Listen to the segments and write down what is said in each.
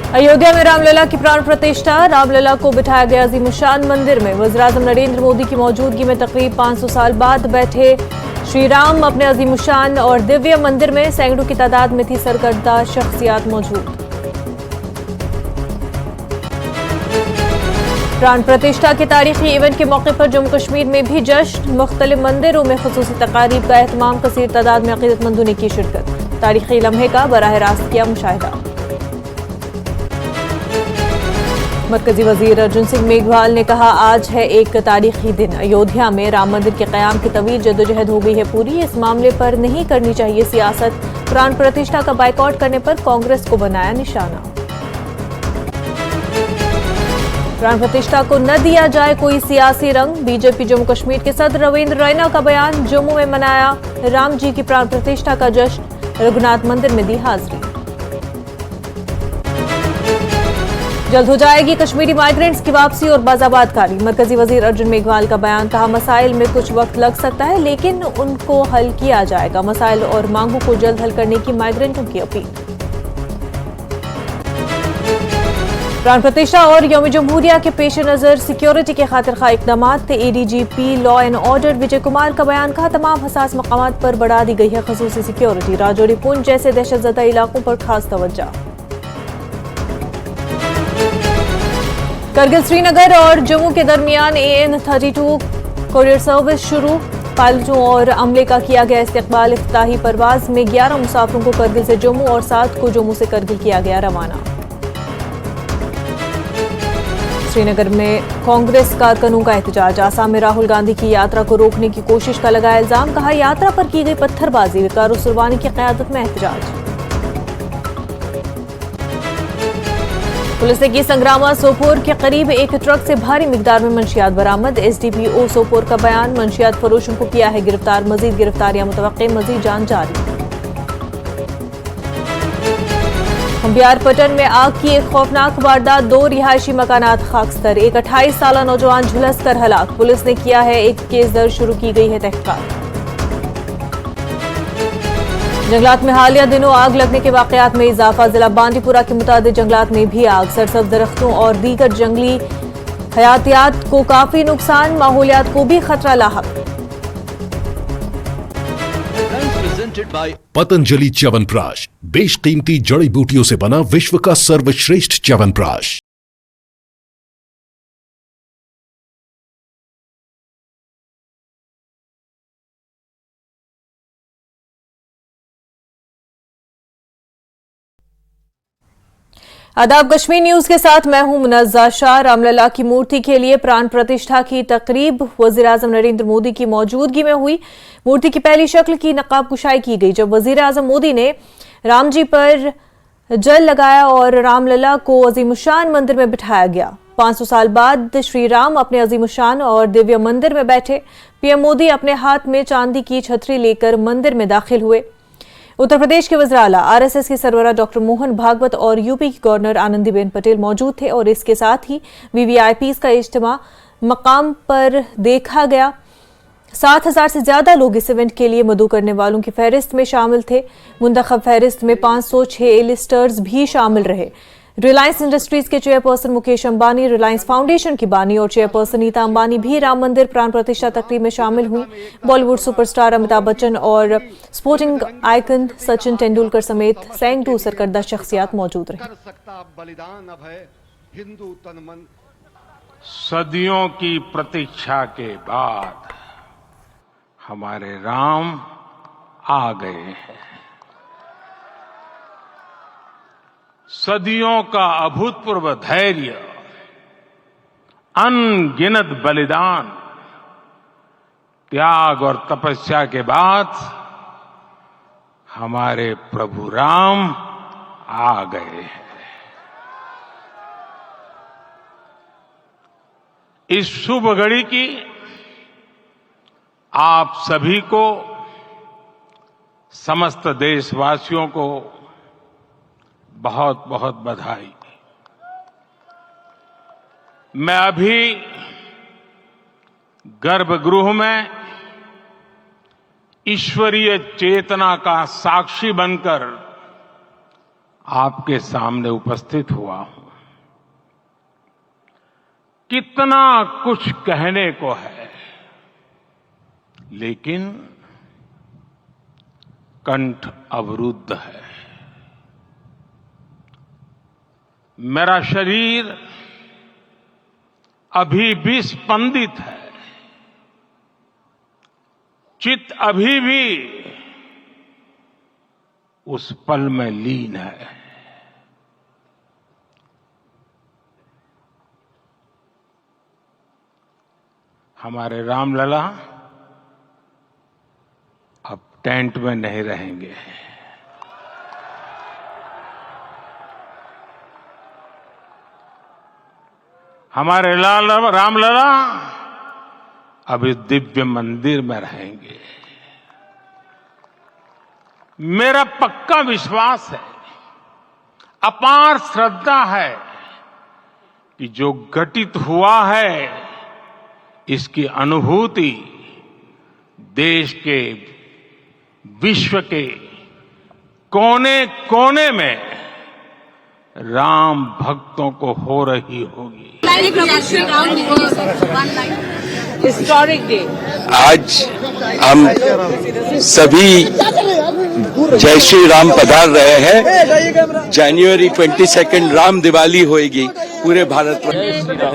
अयोध्या में रामलला की प्राण प्रतिष्ठा। रामलला को बिठाया गया अजीमुशान मंदिर में। वज़ीर-ए-आज़म नरेंद्र मोदी की मौजूदगी में तकरीब। 500 साल बाद बैठे श्री राम अपने अजीमुशान और दिव्य मंदिर में। सैकड़ों की तादाद में थी सरकर्दा शख्सियात मौजूद। प्राण प्रतिष्ठा के तारीखी इवेंट के मौके पर जम्मू कश्मीर में भी जश्न। मुख्तलिफ मंदिरों में खुसूसी तकारीब का एहतमाम। कसीर तादाद में अकीदतमंदों ने की शिरकत। तारीखी लम्हे का बराह रास्त किया मुशाहिदा। मरकजी वजीर अर्जुन सिंह मेघवाल ने कहा, आज है एक तारीखी दिन। अयोध्या में राम मंदिर के कयाम की तवील जद्दोजहद हो गई है पूरी। इस मामले पर नहीं करनी चाहिए सियासत। प्राण प्रतिष्ठा का बाइकआउट करने पर कांग्रेस को बनाया निशाना। प्राण प्रतिष्ठा को न दिया जाए कोई सियासी रंग। बीजेपी जम्मू कश्मीर के सदर रविंद्र रैना का बयान। जम्मू में मनाया राम जी की प्राण प्रतिष्ठा का जश्न। रघुनाथ मंदिर में दी हाजिरी। जल्द हो जाएगी कश्मीरी माइग्रेंट्स की वापसी और बाज़ाबादकारी। मरकजी वजीर अर्जुन मेघवाल का बयान। कहा, मसाइल में कुछ वक्त लग सकता है लेकिन उनको हल किया जाएगा। मसाइल और मांगों को जल्द हल करने की माइग्रेंटों की अपील। प्राण प्रतिष्ठा और यौम जमहूरिया के पेश नजर सिक्योरिटी के खातिर खा इकदाम थे। ADGP law and order Vijay Kumar का बयान। कहा, तमाम हसास मकामात पर बढ़ा दी गई है खसूसी सिक्योरिटी। राजौरी पुंछ जैसे दहशतजदा इलाकों पर खास तवज्जो। करगिल श्रीनगर और जम्मू के दरमियान AN-32 कोरियर सर्विस शुरू। पायलटों और अमले का किया गया इस्तकबाल। इफ्ताही परवाज में 11 मुसाफिरों को करगिल से जम्मू और 7 को जम्मू से करगिल किया गया रवाना। श्रीनगर में कांग्रेस कारकुनों का एहतजाज। आसाम में राहुल गांधी की यात्रा को रोकने की कोशिश का लगाया इल्जाम। कहा, यात्रा पर की गई पत्थरबाजी। विकारो सुरवानी की क़यादत में एहतजाज। पुलिस ने की संग्रामा। सोपोर के करीब एक ट्रक से भारी मिकदार में मंशियात बरामद। SDPO सोपोर का बयान। मंशियात फरोशों को किया है गिरफ्तार। मजीद गिरफ्तारियां मुतवक्के। मजीद जांच जारी। खंबियारपटन में आग की एक खौफनाक वारदात। 2 रिहायशी मकानात खाकस्तर। एक 28 साला नौजवान झुलस कर हलाक। पुलिस ने किया है एक केस दर्ज। शुरू की गई है तहकीकात। जंगलात में हालिया दिनों आग लगने के वाकयात में इजाफा। जिला बांडीपुरा के मुतादिद जंगलात में भी आग। सरसब्ज दरख्तों और दीगर जंगली हयातियात को काफी नुकसान। माहौलियात को भी खतरा लाहक। पतंजलि च्यवनप्राश, बेशकीमती जड़ी बूटियों से बना विश्व का सर्वश्रेष्ठ च्यवनप्राश। आदाब, कश्मीर न्यूज के साथ मैं हूं मुनज़्ज़ा शाह। रामलला की मूर्ति के लिए प्राण प्रतिष्ठा की तकरीब वज़ीर-ए-आज़म नरेंद्र मोदी की मौजूदगी में हुई। मूर्ति की पहली शक्ल की नकाब कुशाई की गई जब वज़ीर-ए-आज़म मोदी ने राम जी पर जल लगाया और रामलला को अजीमुशान मंदिर में बिठाया गया। 500 साल बाद श्री राम अपने अजीमुशान और दिव्य मंदिर में बैठे। PM मोदी अपने हाथ में चांदी की छतरी लेकर मंदिर में दाखिल हुए। उत्तर प्रदेश के वज़ीर आला RSS के सरबराह डॉक्टर मोहन भागवत और यूपी की गवर्नर आनंदीबेन पटेल मौजूद थे और इसके साथ ही VVIPs का इज्तिमा मकाम पर देखा गया। 7,000 से ज्यादा लोग इस इवेंट के लिए मदऊ करने वालों की फहरिस्त में शामिल थे। मुंतखब फहरिस्त में 506 A-लिस्टर्स भी शामिल रहे। रिलायंस इंडस्ट्रीज के चेयरपर्सन मुकेश अंबानी, रिलायंस फाउंडेशन की बानी और चेयरपर्सन नीता अंबानी भी राम मंदिर प्राण प्रतिष्ठा तकरीब में शामिल हुई। बॉलीवुड सुपरस्टार अमिताभ बच्चन और स्पोर्टिंग आइकन सचिन तेंदुलकर समेत सैकड़ों सरकर्दा शख्सियात मौजूद रहे। सदियों की प्रतीक्षा के बाद हमारे राम आ गए हैं। सदियों का अभूतपूर्व धैर्य, अनगिनत बलिदान, त्याग और तपस्या के बाद हमारे प्रभु राम आ गए हैं। इस शुभ घड़ी की आप सभी को, समस्त देशवासियों को बहुत बहुत बधाई। मैं अभी गर्भगृह में ईश्वरीय चेतना का साक्षी बनकर आपके सामने उपस्थित हुआ हूं। कितना कुछ कहने को है, लेकिन कंठ अवरुद्ध है। मेरा शरीर अभी भी स्पंदित है, चित्त अभी भी उस पल में लीन है। हमारे रामलला अब टेंट में नहीं रहेंगे। हमारे रामलला अब इस दिव्य मंदिर में रहेंगे। मेरा पक्का विश्वास है, अपार श्रद्धा है कि जो घटित हुआ है इसकी अनुभूति देश के, विश्व के कोने कोने में राम भक्तों को हो रही होगी। Historic day. आज हम सभी जय श्री राम पधार रहे हैं। जनवरी 22 राम दिवाली होएगी पूरे भारत में।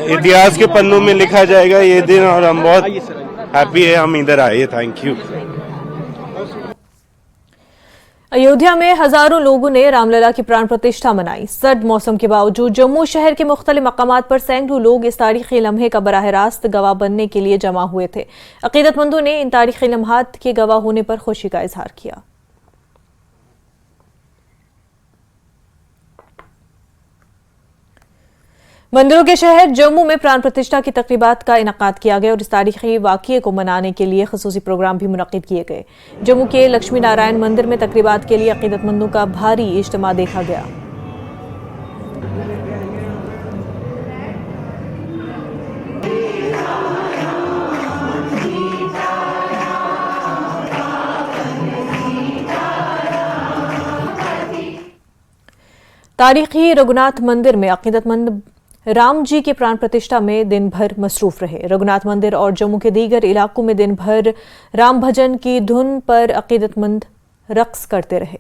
इतिहास के पन्नों में लिखा जाएगा ये दिन, और हम बहुत हैप्पी है हम इधर आए। Thank you. अयोध्या में हजारों लोगों ने रामलला की प्राण प्रतिष्ठा मनाई। सर्द मौसम के बावजूद जम्मू शहर के मुख्तलिफ मकामात पर सैकड़ों लोग इस तारीखी लम्हे का बराह रास्त गवाह बनने के लिए जमा हुए थे। अकीदतमंदों ने इन तारीखी लम्हात के गवाह होने पर खुशी का इजहार किया। मंदिरों के शहर जम्मू में प्राण प्रतिष्ठा की तकरीबात का इनेकाद किया गया और इस तारीखी वाक़ये को मनाने के लिए खसूसी प्रोग्राम भी मुनक्किद किए गए। जम्मू के लक्ष्मी नारायण मंदिर में तकरीबात के लिए अकीदतमंदों का भारी इज्तिमा देखा गया। तारीखी रघुनाथ मंदिर में अकीदतमंद राम जी के प्राण प्रतिष्ठा में दिन भर मसरूफ रहे। रघुनाथ मंदिर और जम्मू के दीगर इलाकों में दिन भर राम भजन की धुन पर अकीदतमंद रक्स करते रहे।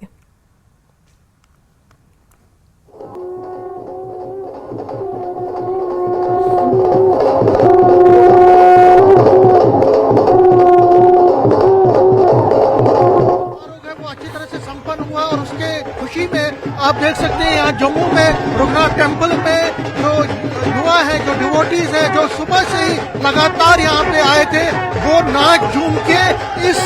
वो अच्छी तरह से संपन्न हुआ और उसके खुशी में आप देख सकते हैं यहाँ जम्मू में रघुनाथ टेम्पल में जो युवा है, जो डिवोटीज है, जो सुबह से ही लगातार यहाँ पे आए थे, वो नाच झूम के इस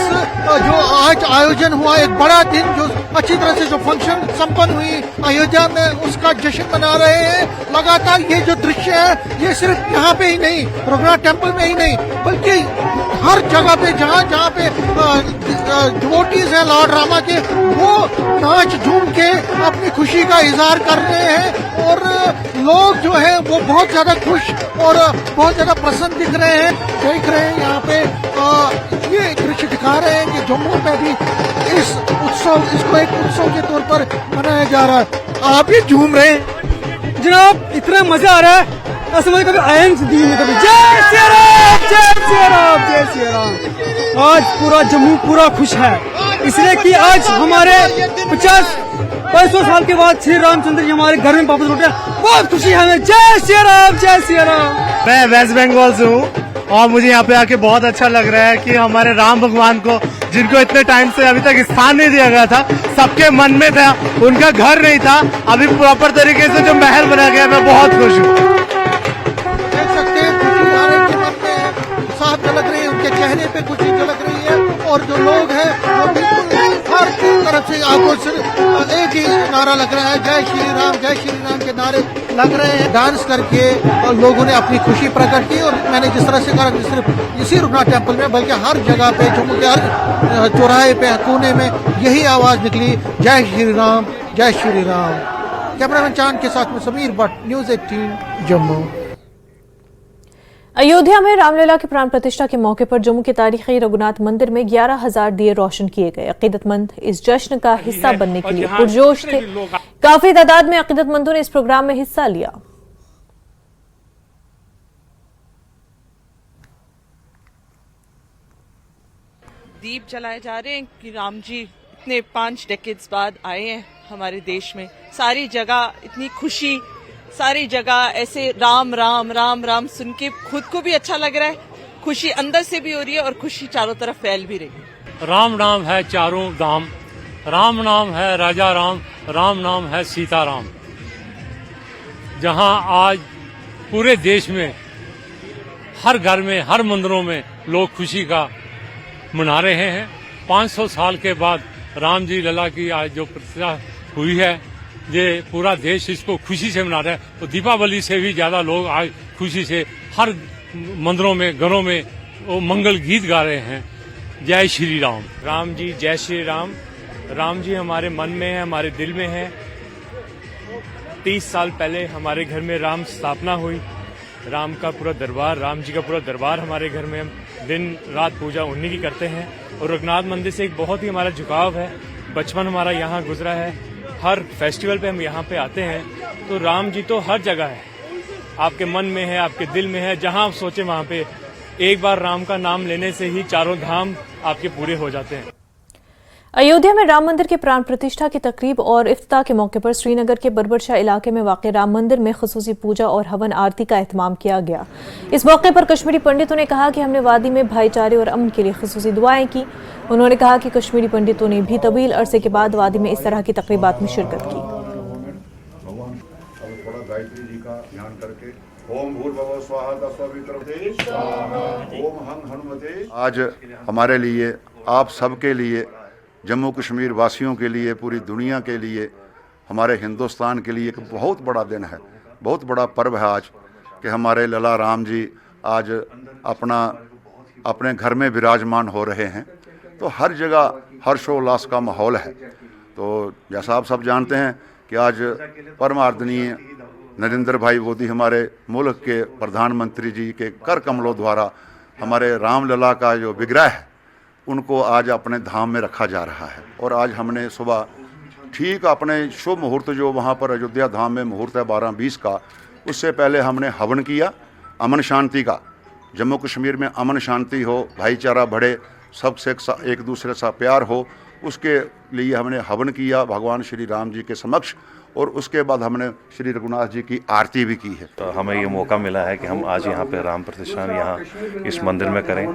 जो आज आयोजन हुआ एक बड़ा दिन, जो अच्छी तरह से जो फंक्शन संपन्न हुई अयोध्या में, उसका जश्न मना रहे हैं। लगातार ये जो दृश्य है ये सिर्फ यहाँ पे ही नहीं, रघुनाथ टेम्पल में ही नहीं, बल्कि हर जगह पे जहाँ जहाँ पे डिवोटीज है लॉर्ड रामा के, वो नाच झूम के अपनी खुशी का इजहार कर रहे हैं और लोग जो है वो बहुत ज्यादा खुश और बहुत ज्यादा प्रसन्न दिख रहे हैं। देख रहे हैं यहाँ पे ये दृश्य दिखा रहे हैं कि जम्मू में भी इस उत्सव, इसको एक उत्सव के तौर पर मनाया जा रहा है। आप भी झूम रहे हैं जनाब, इतना मजा आ रहा है ऐसे मुझे कभी आया नहीं जिंदगी में कभी। जय श्री राम, जय श्री राम, जय श्री राम। आज पूरा जम्मू पूरा खुश है, इसलिए कि आज हमारे 50-500 साल के बाद श्री रामचंद्र जी हमारे घर में वापस लौटे। बहुत खुशी है हमें। जय श्री राम, जय श्री राम। मैं वेस्ट बंगाल से हूँ और मुझे यहाँ पे आके बहुत अच्छा लग रहा है कि हमारे राम भगवान को, जिनको इतने टाइम से अभी तक स्थान नहीं दिया गया था, सबके मन में था, उनका घर नहीं था, अभी प्रॉपर तरीके से जो महल बना गया, मैं बहुत खुश हूँ। देख सकते हैं खुशी आने के मन में साथ झलक रही है, उनके चेहरे पे खुशी झलक रही है और जो लोग हैं वो बिल्कुल हर तरफ से आपको सिर्फ एक ही नारा लग रहा है, जय श्री राम के नारे लग रहे हैं। डांस करके और लोगों ने अपनी खुशी प्रकट की और मैंने जिस तरह से कहा कि सिर्फ इसी रघुनाथ टेम्पल में बल्कि हर जगह पे, जम्मू के हर चौराहे पे, कोने में यही आवाज निकली, जय श्री राम, जय श्री राम। कैमरामैन चांद के साथ में समीर भट्ट, न्यूज़ 18 जम्मू। अयोध्या में रामलला की प्राण प्रतिष्ठा के मौके पर जम्मू के तारीखी रघुनाथ मंदिर में 11,000 दिए रोशन किए गए। अकीदतमंद इस जश्न का हिस्सा बनने के लिए पुरजोश थे। काफी तादाद में अकीदतमंदों ने इस प्रोग्राम में हिस्सा लिया। दीप जलाए जा रहे हैं कि राम जी इतने 5 डेकेड्स बाद आए हैं हमारे देश में। सारी जगह इतनी खुशी, सारी जगह ऐसे राम राम राम राम सुन के खुद को भी अच्छा लग रहा है, खुशी अंदर से भी हो रही है और खुशी चारों तरफ फैल भी रही है। राम नाम है चारों धाम, राम नाम है राजा राम, राम नाम है सीता राम। जहां आज पूरे देश में हर घर में, हर मंदिरों में लोग खुशी का मना रहे हैं। 500 साल के बाद राम जी लला की आज जो प्रतिष्ठा हुई है, ये पूरा देश इसको खुशी से मना रहा है। तो दीपावली से भी ज्यादा लोग आज खुशी से हर मंदिरों में, घरों में वो मंगल गीत गा रहे हैं। जय श्री राम। राम जी, जय श्री राम। राम जी हमारे मन में है, हमारे दिल में है। 30 साल पहले हमारे घर में राम स्थापना हुई। राम का पूरा दरबार, राम जी का पूरा दरबार हमारे घर में, हम दिन रात पूजा उन्हीं की करते हैं। और रघुनाथ मंदिर से एक बहुत ही हमारा झुकाव है, बचपन हमारा यहाँ गुजरा है। हर फेस्टिवल पे हम यहाँ पे आते हैं। तो राम जी तो हर जगह है, आपके मन में है, आपके दिल में है। जहाँ आप सोचे वहाँ पे एक बार राम का नाम लेने से ही चारों धाम आपके पूरे हो जाते हैं। अयोध्या में राम मंदिर के प्राण प्रतिष्ठा की तकरीब और इफ्तिताह के मौके पर श्रीनगर के बरबरशाह इलाके में वाक़ राम मंदिर में खुसूसी पूजा और हवन आरती का एहतमाम किया गया। इस मौके पर कश्मीरी पंडितों ने कहा कि हमने वादी में भाईचारे और अमन के लिए खुसूसी दुआएं की। उन्होंने कहा कि कश्मीरी पंडितों ने भी तवील अरसे के बाद वादी में इस तरह की तकरीबात में शिरकत की। आज हमारे लिए, आप सबके लिए, जम्मू कश्मीर वासियों के लिए, पूरी दुनिया के लिए, हमारे हिंदुस्तान के लिए एक बहुत बड़ा दिन है, बहुत बड़ा पर्व है आज कि हमारे लला राम जी आज अपने घर में विराजमान हो रहे हैं। तो हर जगह हर्षोल्लास का माहौल है। तो जैसा आप सब जानते हैं कि आज परम आदरणीय नरेंद्र भाई मोदी हमारे मुल्क के प्रधानमंत्री जी के कर कमलों द्वारा हमारे रामलला का जो विग्रह है उनको आज अपने धाम में रखा जा रहा है। और आज हमने सुबह ठीक अपने शुभ मुहूर्त जो वहाँ पर अयोध्या धाम में मुहूर्त है 12:20 का, उससे पहले हमने हवन किया अमन शांति का। जम्मू कश्मीर में अमन शांति हो, भाईचारा बढ़े, सबसे एक दूसरे से प्यार हो, उसके लिए हमने हवन किया भगवान श्री राम जी के समक्ष। और उसके बाद हमने श्री रघुनाथ जी की आरती भी की है। तो हमें ये मौका मिला है कि हम आज यहाँ पे राम प्रतिष्ठा यहाँ इस मंदिर में करें।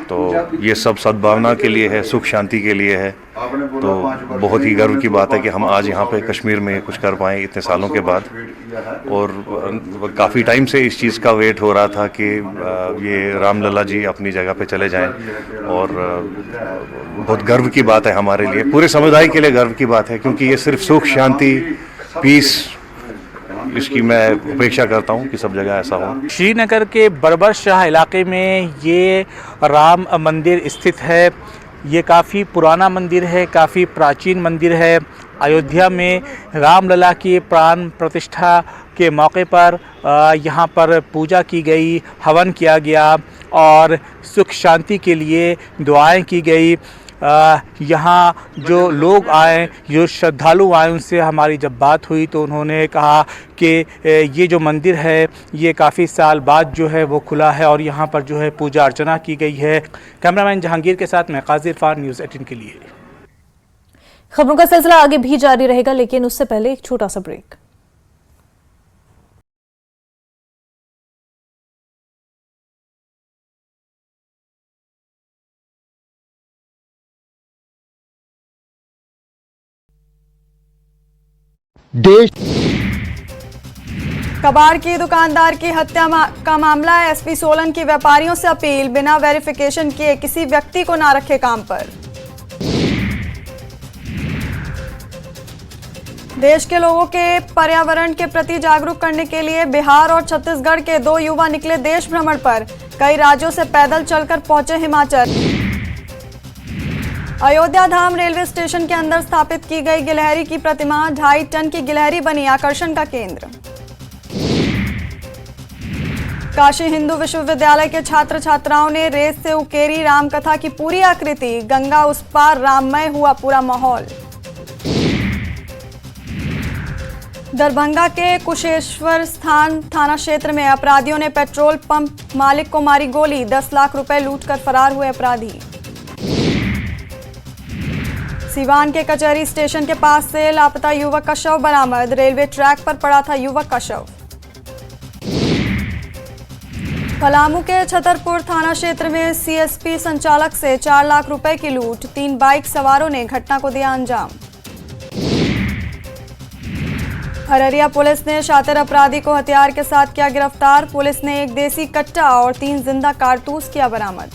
तो ये सब सद्भावना के लिए है, सुख शांति के लिए है। तो बहुत ही गर्व की बात है कि हम आज यहाँ पे कश्मीर में कुछ कर पाएँ इतने सालों के बाद। और काफ़ी टाइम से इस चीज़ का वेट हो रहा था कि ये रामलला जी अपनी जगह पे चले जाएं। और बहुत गर्व की बात है हमारे लिए, पूरे समुदाय के लिए गर्व की बात है, क्योंकि ये सिर्फ सुख शांति पीस, इसकी मैं अपेक्षा करता हूँ कि सब जगह ऐसा हो। श्रीनगर के बरबरशाह इलाके में ये राम मंदिर स्थित है। ये काफ़ी पुराना मंदिर है, काफ़ी प्राचीन मंदिर है। अयोध्या में रामलला की प्राण प्रतिष्ठा के मौके पर यहाँ पर पूजा की गई, हवन किया गया और सुख शांति के लिए दुआएं की गई। यहाँ जो लोग आए, जो श्रद्धालु आए, उनसे हमारी जब बात हुई तो उन्होंने कहा कि ये जो मंदिर है ये काफ़ी साल बाद जो है वो खुला है और यहाँ पर जो है पूजा अर्चना की गई है। कैमरामैन जहांगीर के साथ मैं काजी इरफान, न्यूज़ 18 के लिए। खबरों का सिलसिला आगे भी जारी रहेगा, लेकिन उससे पहले एक छोटा सा ब्रेक। कबाड़ की दुकानदार की हत्या का मामला है। एसपी सोलन की व्यापारियों से अपील, बिना वेरिफिकेशन किए किसी व्यक्ति को ना रखे काम पर। देश के लोगों के पर्यावरण के प्रति जागरूक करने के लिए बिहार और छत्तीसगढ़ के 2 युवा निकले देश भ्रमण पर। कई राज्यों से पैदल चलकर पहुंचे हिमाचल। अयोध्या धाम रेलवे स्टेशन के अंदर स्थापित की गई गिलहरी की प्रतिमा, 2.5 टन की गिलहरी बनी आकर्षण का केंद्र। काशी हिंदू विश्वविद्यालय के छात्र छात्राओं ने रेत से उकेरी रामकथा की पूरी आकृति। गंगा उस पार राममय हुआ पूरा माहौल। दरभंगा के कुशेश्वर स्थान थाना क्षेत्र में अपराधियों ने पेट्रोल पंप मालिक को मारी गोली, 10 लाख रुपए लूटकर फरार हुए अपराधी। सिवान के कचहरी स्टेशन के पास से लापता युवक का शव बरामद, रेलवे ट्रैक पर पड़ा था युवक का शव। पलामू के छतरपुर थाना क्षेत्र में सीएसपी संचालक से 4 लाख रुपए की लूट, 3 बाइक सवारों ने घटना को दिया अंजाम। अररिया पुलिस ने शातिर अपराधी को हथियार के साथ किया गिरफ्तार, पुलिस ने 1 देसी कट्टा और 3 जिंदा कारतूस किया बरामद।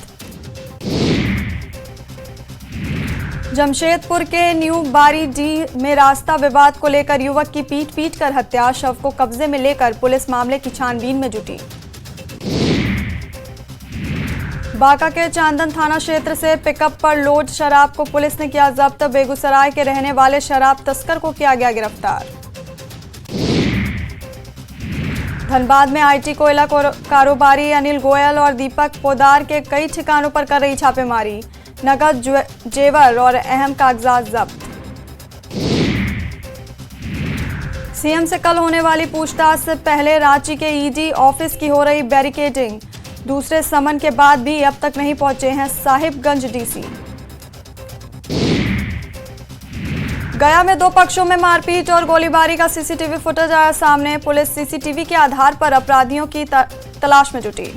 जमशेदपुर के न्यू बारीडीह में रास्ता विवाद को लेकर युवक की पीट कर हत्या, शव को कब्जे में लेकर पुलिस मामले की छानबीन में जुटी। बांका के चांदन थाना क्षेत्र से पिकअप पर लोड शराब को पुलिस ने किया जब्त, बेगूसराय के रहने वाले शराब तस्कर को किया गया गिरफ्तार। धनबाद में आईटी कोयला कारोबारी अनिल गोयल और दीपक पोदार के कई ठिकानों पर कर रही छापेमारी, नकद जेवर और अहम कागजात जब्त। सीएम से कल होने वाली पूछताछ से पहले रांची के ईडी ऑफिस की हो रही बैरिकेडिंग, दूसरे समन के बाद भी अब तक नहीं पहुंचे हैं साहिबगंज डीसी। गया में 2 पक्षों में मारपीट और गोलीबारी का सीसीटीवी फुटेज आया सामने, पुलिस सीसीटीवी के आधार पर अपराधियों की तलाश में जुटी।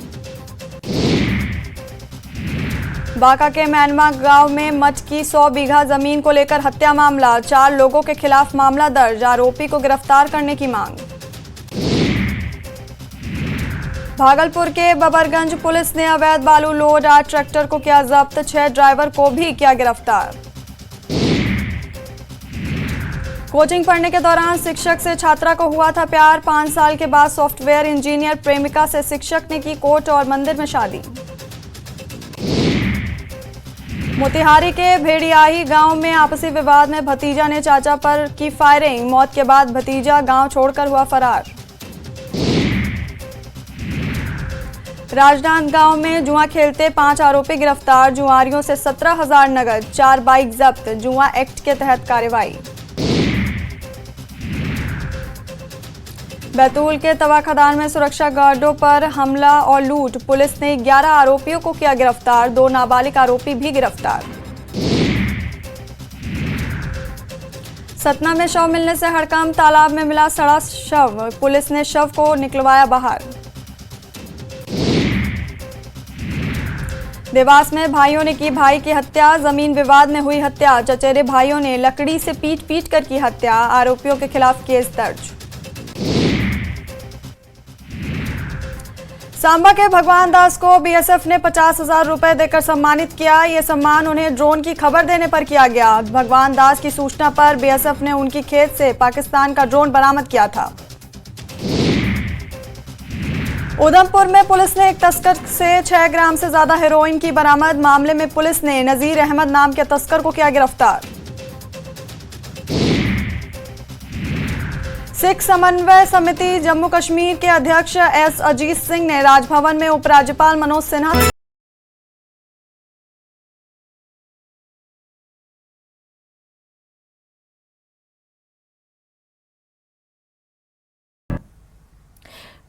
बांका के मैनमा गांव में मठ की 100 बीघा जमीन को लेकर हत्या मामला, 4 लोगों के खिलाफ मामला दर्ज, आरोपी को गिरफ्तार करने की मांग। भागलपुर के बबरगंज पुलिस ने अवैध बालू लोड 8 ट्रैक्टर को किया जब्त, 6 ड्राइवर को भी किया गिरफ्तार। कोचिंग पढ़ने के दौरान शिक्षक से छात्रा को हुआ था प्यार, 5 साल के बाद सॉफ्टवेयर इंजीनियर प्रेमिका से शिक्षक ने की कोर्ट और मंदिर में शादी। मोतिहारी के भेड़ियाही गांव में आपसी विवाद में भतीजा ने चाचा पर की फायरिंग, मौत के बाद भतीजा गांव छोड़कर हुआ फरार। राजनांदगांव में जुआ खेलते 5 आरोपी गिरफ्तार, जुआरियों से 17,000 नगद, 4 बाइक जब्त, जुआ एक्ट के तहत कार्रवाई। बैतूल के तवा खदान में सुरक्षा गार्डों पर हमला और लूट, पुलिस ने 11 आरोपियों को किया गिरफ्तार, 2 नाबालिग आरोपी भी गिरफ्तार। सतना में शव मिलने से हड़कंप, तालाब में मिला सड़ा शव, पुलिस ने शव को निकलवाया बाहर। देवास में भाइयों ने की भाई की हत्या, जमीन विवाद में हुई हत्या, चचेरे भाइयों ने लकड़ी से पीट कर की हत्या, आरोपियों के खिलाफ केस दर्ज। सांबा के भगवान दास को बीएसएफ ने 50,000 रुपए देकर सम्मानित किया, ये सम्मान उन्हें ड्रोन की खबर देने पर किया गया। भगवान दास की सूचना पर बीएसएफ ने उनकी खेत से पाकिस्तान का ड्रोन बरामद किया था। उधमपुर में पुलिस ने एक तस्कर से 6 ग्राम से ज्यादा हेरोइन की बरामद, मामले में पुलिस ने नजीर अहमद नाम के तस्कर को किया गिरफ्तार। सिख समन्वय समिति जम्मू कश्मीर के अध्यक्ष एस अजीत सिंह ने राजभवन में उपराज्यपाल मनोज सिन्हा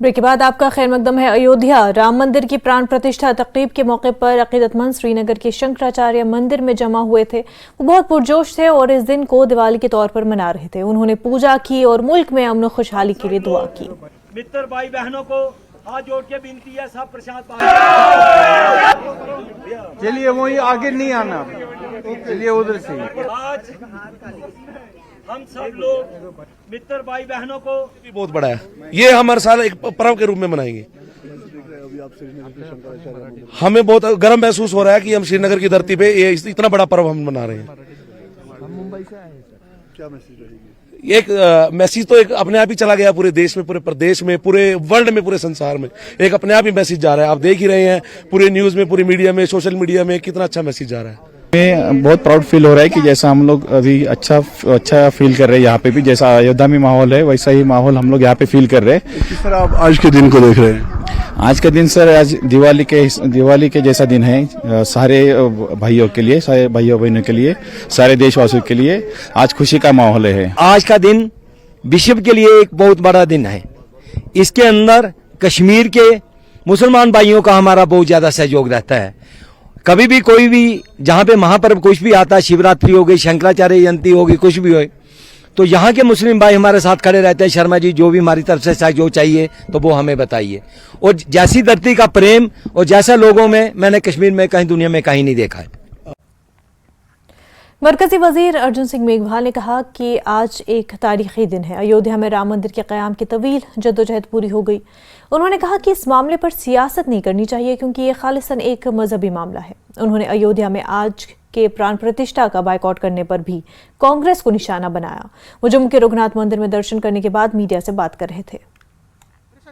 ब्रेक के बाद आपका खैर मकदम है। अयोध्या राम मंदिर की प्राण प्रतिष्ठा तकरीब के मौके पर अकीदतमंद श्रीनगर के शंकराचार्य मंदिर में जमा हुए थे। वो बहुत पुरजोश थे और इस दिन को दिवाली के तौर पर मना रहे थे। उन्होंने पूजा की और मुल्क में अमन खुशहाली के लिए दुआ की। मित्र भाई बहनों को हाथ जोड़ के विनती है, सब प्रसाद चलिए वही आगे नहीं आना, चलिए उधर से। आज हम सब लोग मित्र भाई बहनों को बहुत बड़ा है, ये हम हर साल एक पर्व के रूप में मनाएंगे। हमें बहुत गर्व महसूस हो रहा है कि हम श्रीनगर की धरती पे ये इतना बड़ा पर्व हम मना रहे हैं। हम मुंबई से आए हैं सर, क्या मैसेज रहेगी? एक मैसेज तो एक अपने आप ही चला गया पूरे देश में, पूरे प्रदेश में, पूरे वर्ल्ड में, पूरे संसार में एक अपने आप ही मैसेज जा रहा है। आप देख ही रहे हैं पूरे न्यूज में, पूरी मीडिया में, सोशल मीडिया में कितना अच्छा मैसेज जा रहा है। हमें बहुत प्राउड फील हो रहा है कि जैसा हम लोग अभी अच्छा फील कर रहे हैं यहाँ पे भी, जैसा अयोध्या में माहौल है वैसा ही माहौल हम लोग यहाँ पे फील कर रहे हैं। किस तरह आप आज के दिन को देख रहे हैं? आज का दिन सर, आज दिवाली के जैसा दिन है सारे भाइयों के लिए, सारे भाइयों बहनों के लिए, सारे देशवासियों के लिए आज खुशी का माहौल है। आज का दिन विश्व के लिए एक बहुत बड़ा दिन है। इसके अंदर कश्मीर के मुसलमान भाइयों का हमारा बहुत ज़्यादा सहयोग रहता है। कभी भी कोई भी जहाँ पे महापर्व कुछ भी आता है, शिवरात्रि हो गई, शंकराचार्य जयंती होगी, कुछ भी हो, तो यहाँ के मुस्लिम भाई हमारे साथ खड़े रहते हैं। शर्मा जी जो भी हमारी तरफ से जो चाहिए तो वो हमें बताइए। और जैसी धरती का प्रेम और जैसा लोगों में मैंने कश्मीर में कहीं दुनिया में कहीं नहीं देखा है। मरकजी वजीर अर्जुन सिंह मेघवाल ने कहा कि आज एक तारीखी दिन है। अयोध्या में राम मंदिर के क़याम की तवील जद्दोजहद पूरी हो गई। उन्होंने कहा कि इस मामले पर सियासत नहीं करनी चाहिए क्योंकि ये खालिसन एक मजहबी मामला है। उन्होंने अयोध्या में आज के प्राण प्रतिष्ठा का बायकॉट करने पर भी कांग्रेस को निशाना बनाया। वो जम्मू के रघुनाथ मंदिर में दर्शन करने के बाद मीडिया से बात कर रहे थे।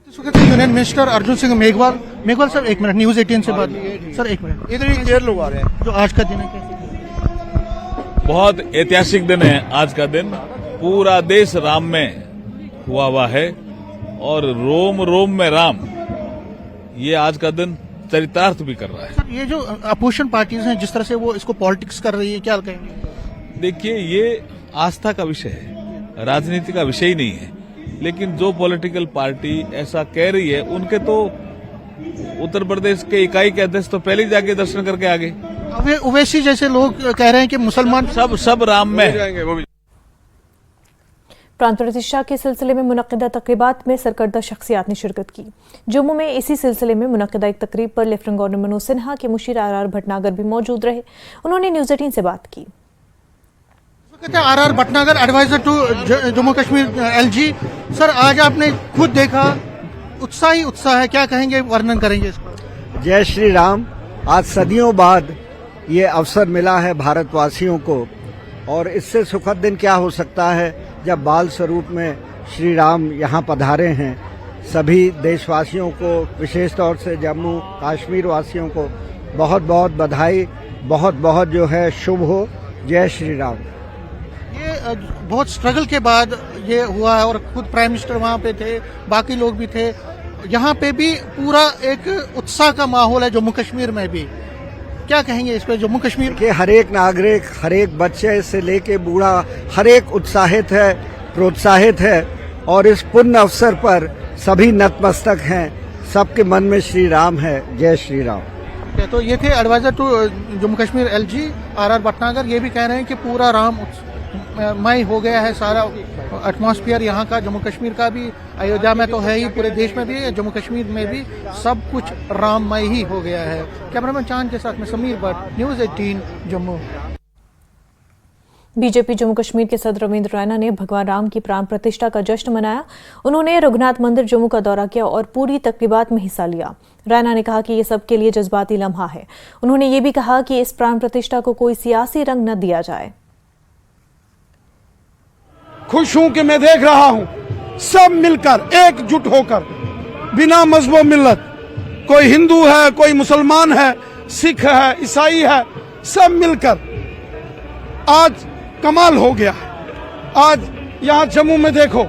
Union minister Arjun Singh Meghwal sir, एक मिनट, न्यूज 18 से बात सर, एक मिनट, इधर ही ढेर लोग आ रहे हैं। जो आज का दिन है, बहुत ऐतिहासिक दिन है आज का दिन। पूरा देश राम में हुआ है और रोम रोम में राम, ये आज का दिन चरितार्थ भी कर रहा है। सर, ये जो अपोजिशन पार्टीज हैं जिस तरह से वो इसको पॉलिटिक्स कर रही है, क्या कहेंगे? देखिए, ये आस्था का विषय है, राजनीति का विषय ही नहीं है। लेकिन जो पॉलिटिकल पार्टी ऐसा कह रही है, उनके तो उत्तर प्रदेश के इकाई के अध्यक्ष तो पहले ही जाके दर्शन करके आ गए। ओवैसी जैसे लोग कह रहे हैं कि मुसलमान सब राम में जाएंगे। वो भी प्रांत प्रतिष्ठा के सिलसिले में मुनक्किदा तकरीबात में सरकर्दा शख्सियात ने शिरकत की। जम्मू में इसी सिलसिले में मुनक्किदा एक तकरीब पर लेफ्टिनेंट गवर्नर मनोज सिन्हा के मुशीर आर भटनागर भी मौजूद रहे। उन्होंने न्यूज 18 से बात की। R Bhatnagar, advisor to Jammu Kashmir LG. Sir, आज आपने खुद देखा, उत्साह है, क्या कहेंगे, वर्णन करेंगे इसको? जय श्री राम। आज सदियों बाद ये अवसर मिला है भारतवासियों को, और इससे सुखद दिन क्या हो सकता है जब बाल स्वरूप में श्री राम यहाँ पधारे हैं। सभी देशवासियों को, विशेष तौर से जम्मू कश्मीर वासियों को बहुत बहुत बधाई, बहुत बहुत जो है शुभ हो। जय श्री राम। ये बहुत स्ट्रगल के बाद ये हुआ है और खुद प्राइम मिनिस्टर वहाँ पे थे, बाकी लोग भी थे। यहाँ पे भी पूरा एक उत्साह का माहौल है जम्मू कश्मीर में भी। क्या कहेंगे इस पे? जम्मू कश्मीर के हर एक नागरिक, हर एक बच्चे से लेके बूढ़ा, हर एक उत्साहित है, प्रोत्साहित है, और इस पुण्य अवसर पर सभी नतमस्तक हैं। सबके मन में श्री राम है। जय श्री राम। तो ये थे advisor to Jammu Kashmir LG R Bhatnagar. ये भी कह रहे हैं कि पूरा राम मय हो गया है, सारा एटमॉस्फेयर यहाँ का, जम्मू कश्मीर का भी, अयोध्या में तो है ही, पूरे देश में भी, जम्मू कश्मीर में भी सब कुछ राममय ही हो गया है। कैमरामैन चांद के साथ में समीर भट्ट, न्यूज 18 जम्मू। बीजेपी जम्मू कश्मीर के सदर रविंद्र रैना ने भगवान राम की प्राण प्रतिष्ठा का जश्न मनाया। उन्होंने रघुनाथ मंदिर जम्मू का दौरा किया और पूरी तकरीबात में हिस्सा लिया। रैना ने कहा कि ये सबके लिए जज्बाती लम्हा है। उन्होंने ये भी कहा कि इस प्राण प्रतिष्ठा को कोई सियासी रंग न दिया जाए। खुश हूं कि मैं देख रहा हूं सब मिलकर एकजुट होकर, बिना मजहब मिल्लत, कोई हिंदू है, कोई मुसलमान है, सिख है, ईसाई है, सब मिलकर आज कमाल हो गया है। आज यहाँ जम्मू में देखो,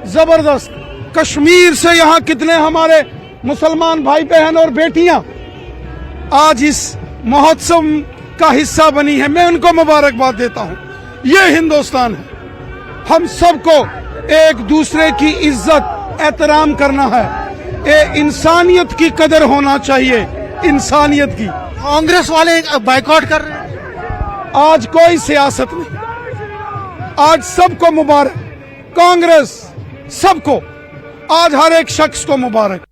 जबरदस्त, कश्मीर से यहाँ कितने हमारे मुसलमान भाई बहन और बेटियां आज इस महोत्सव का हिस्सा बनी है। मैं उनको मुबारकबाद देता हूँ। ये हिंदुस्तान है। हम सबको एक दूसरे की इज्जत एहतराम करना है। ये इंसानियत की कदर होना चाहिए, इंसानियत की। कांग्रेस वाले बाइकआउट कर रहे हैं। आज कोई सियासत नहीं, आज सबको मुबारक, कांग्रेस सबको, आज हर एक शख्स को मुबारक।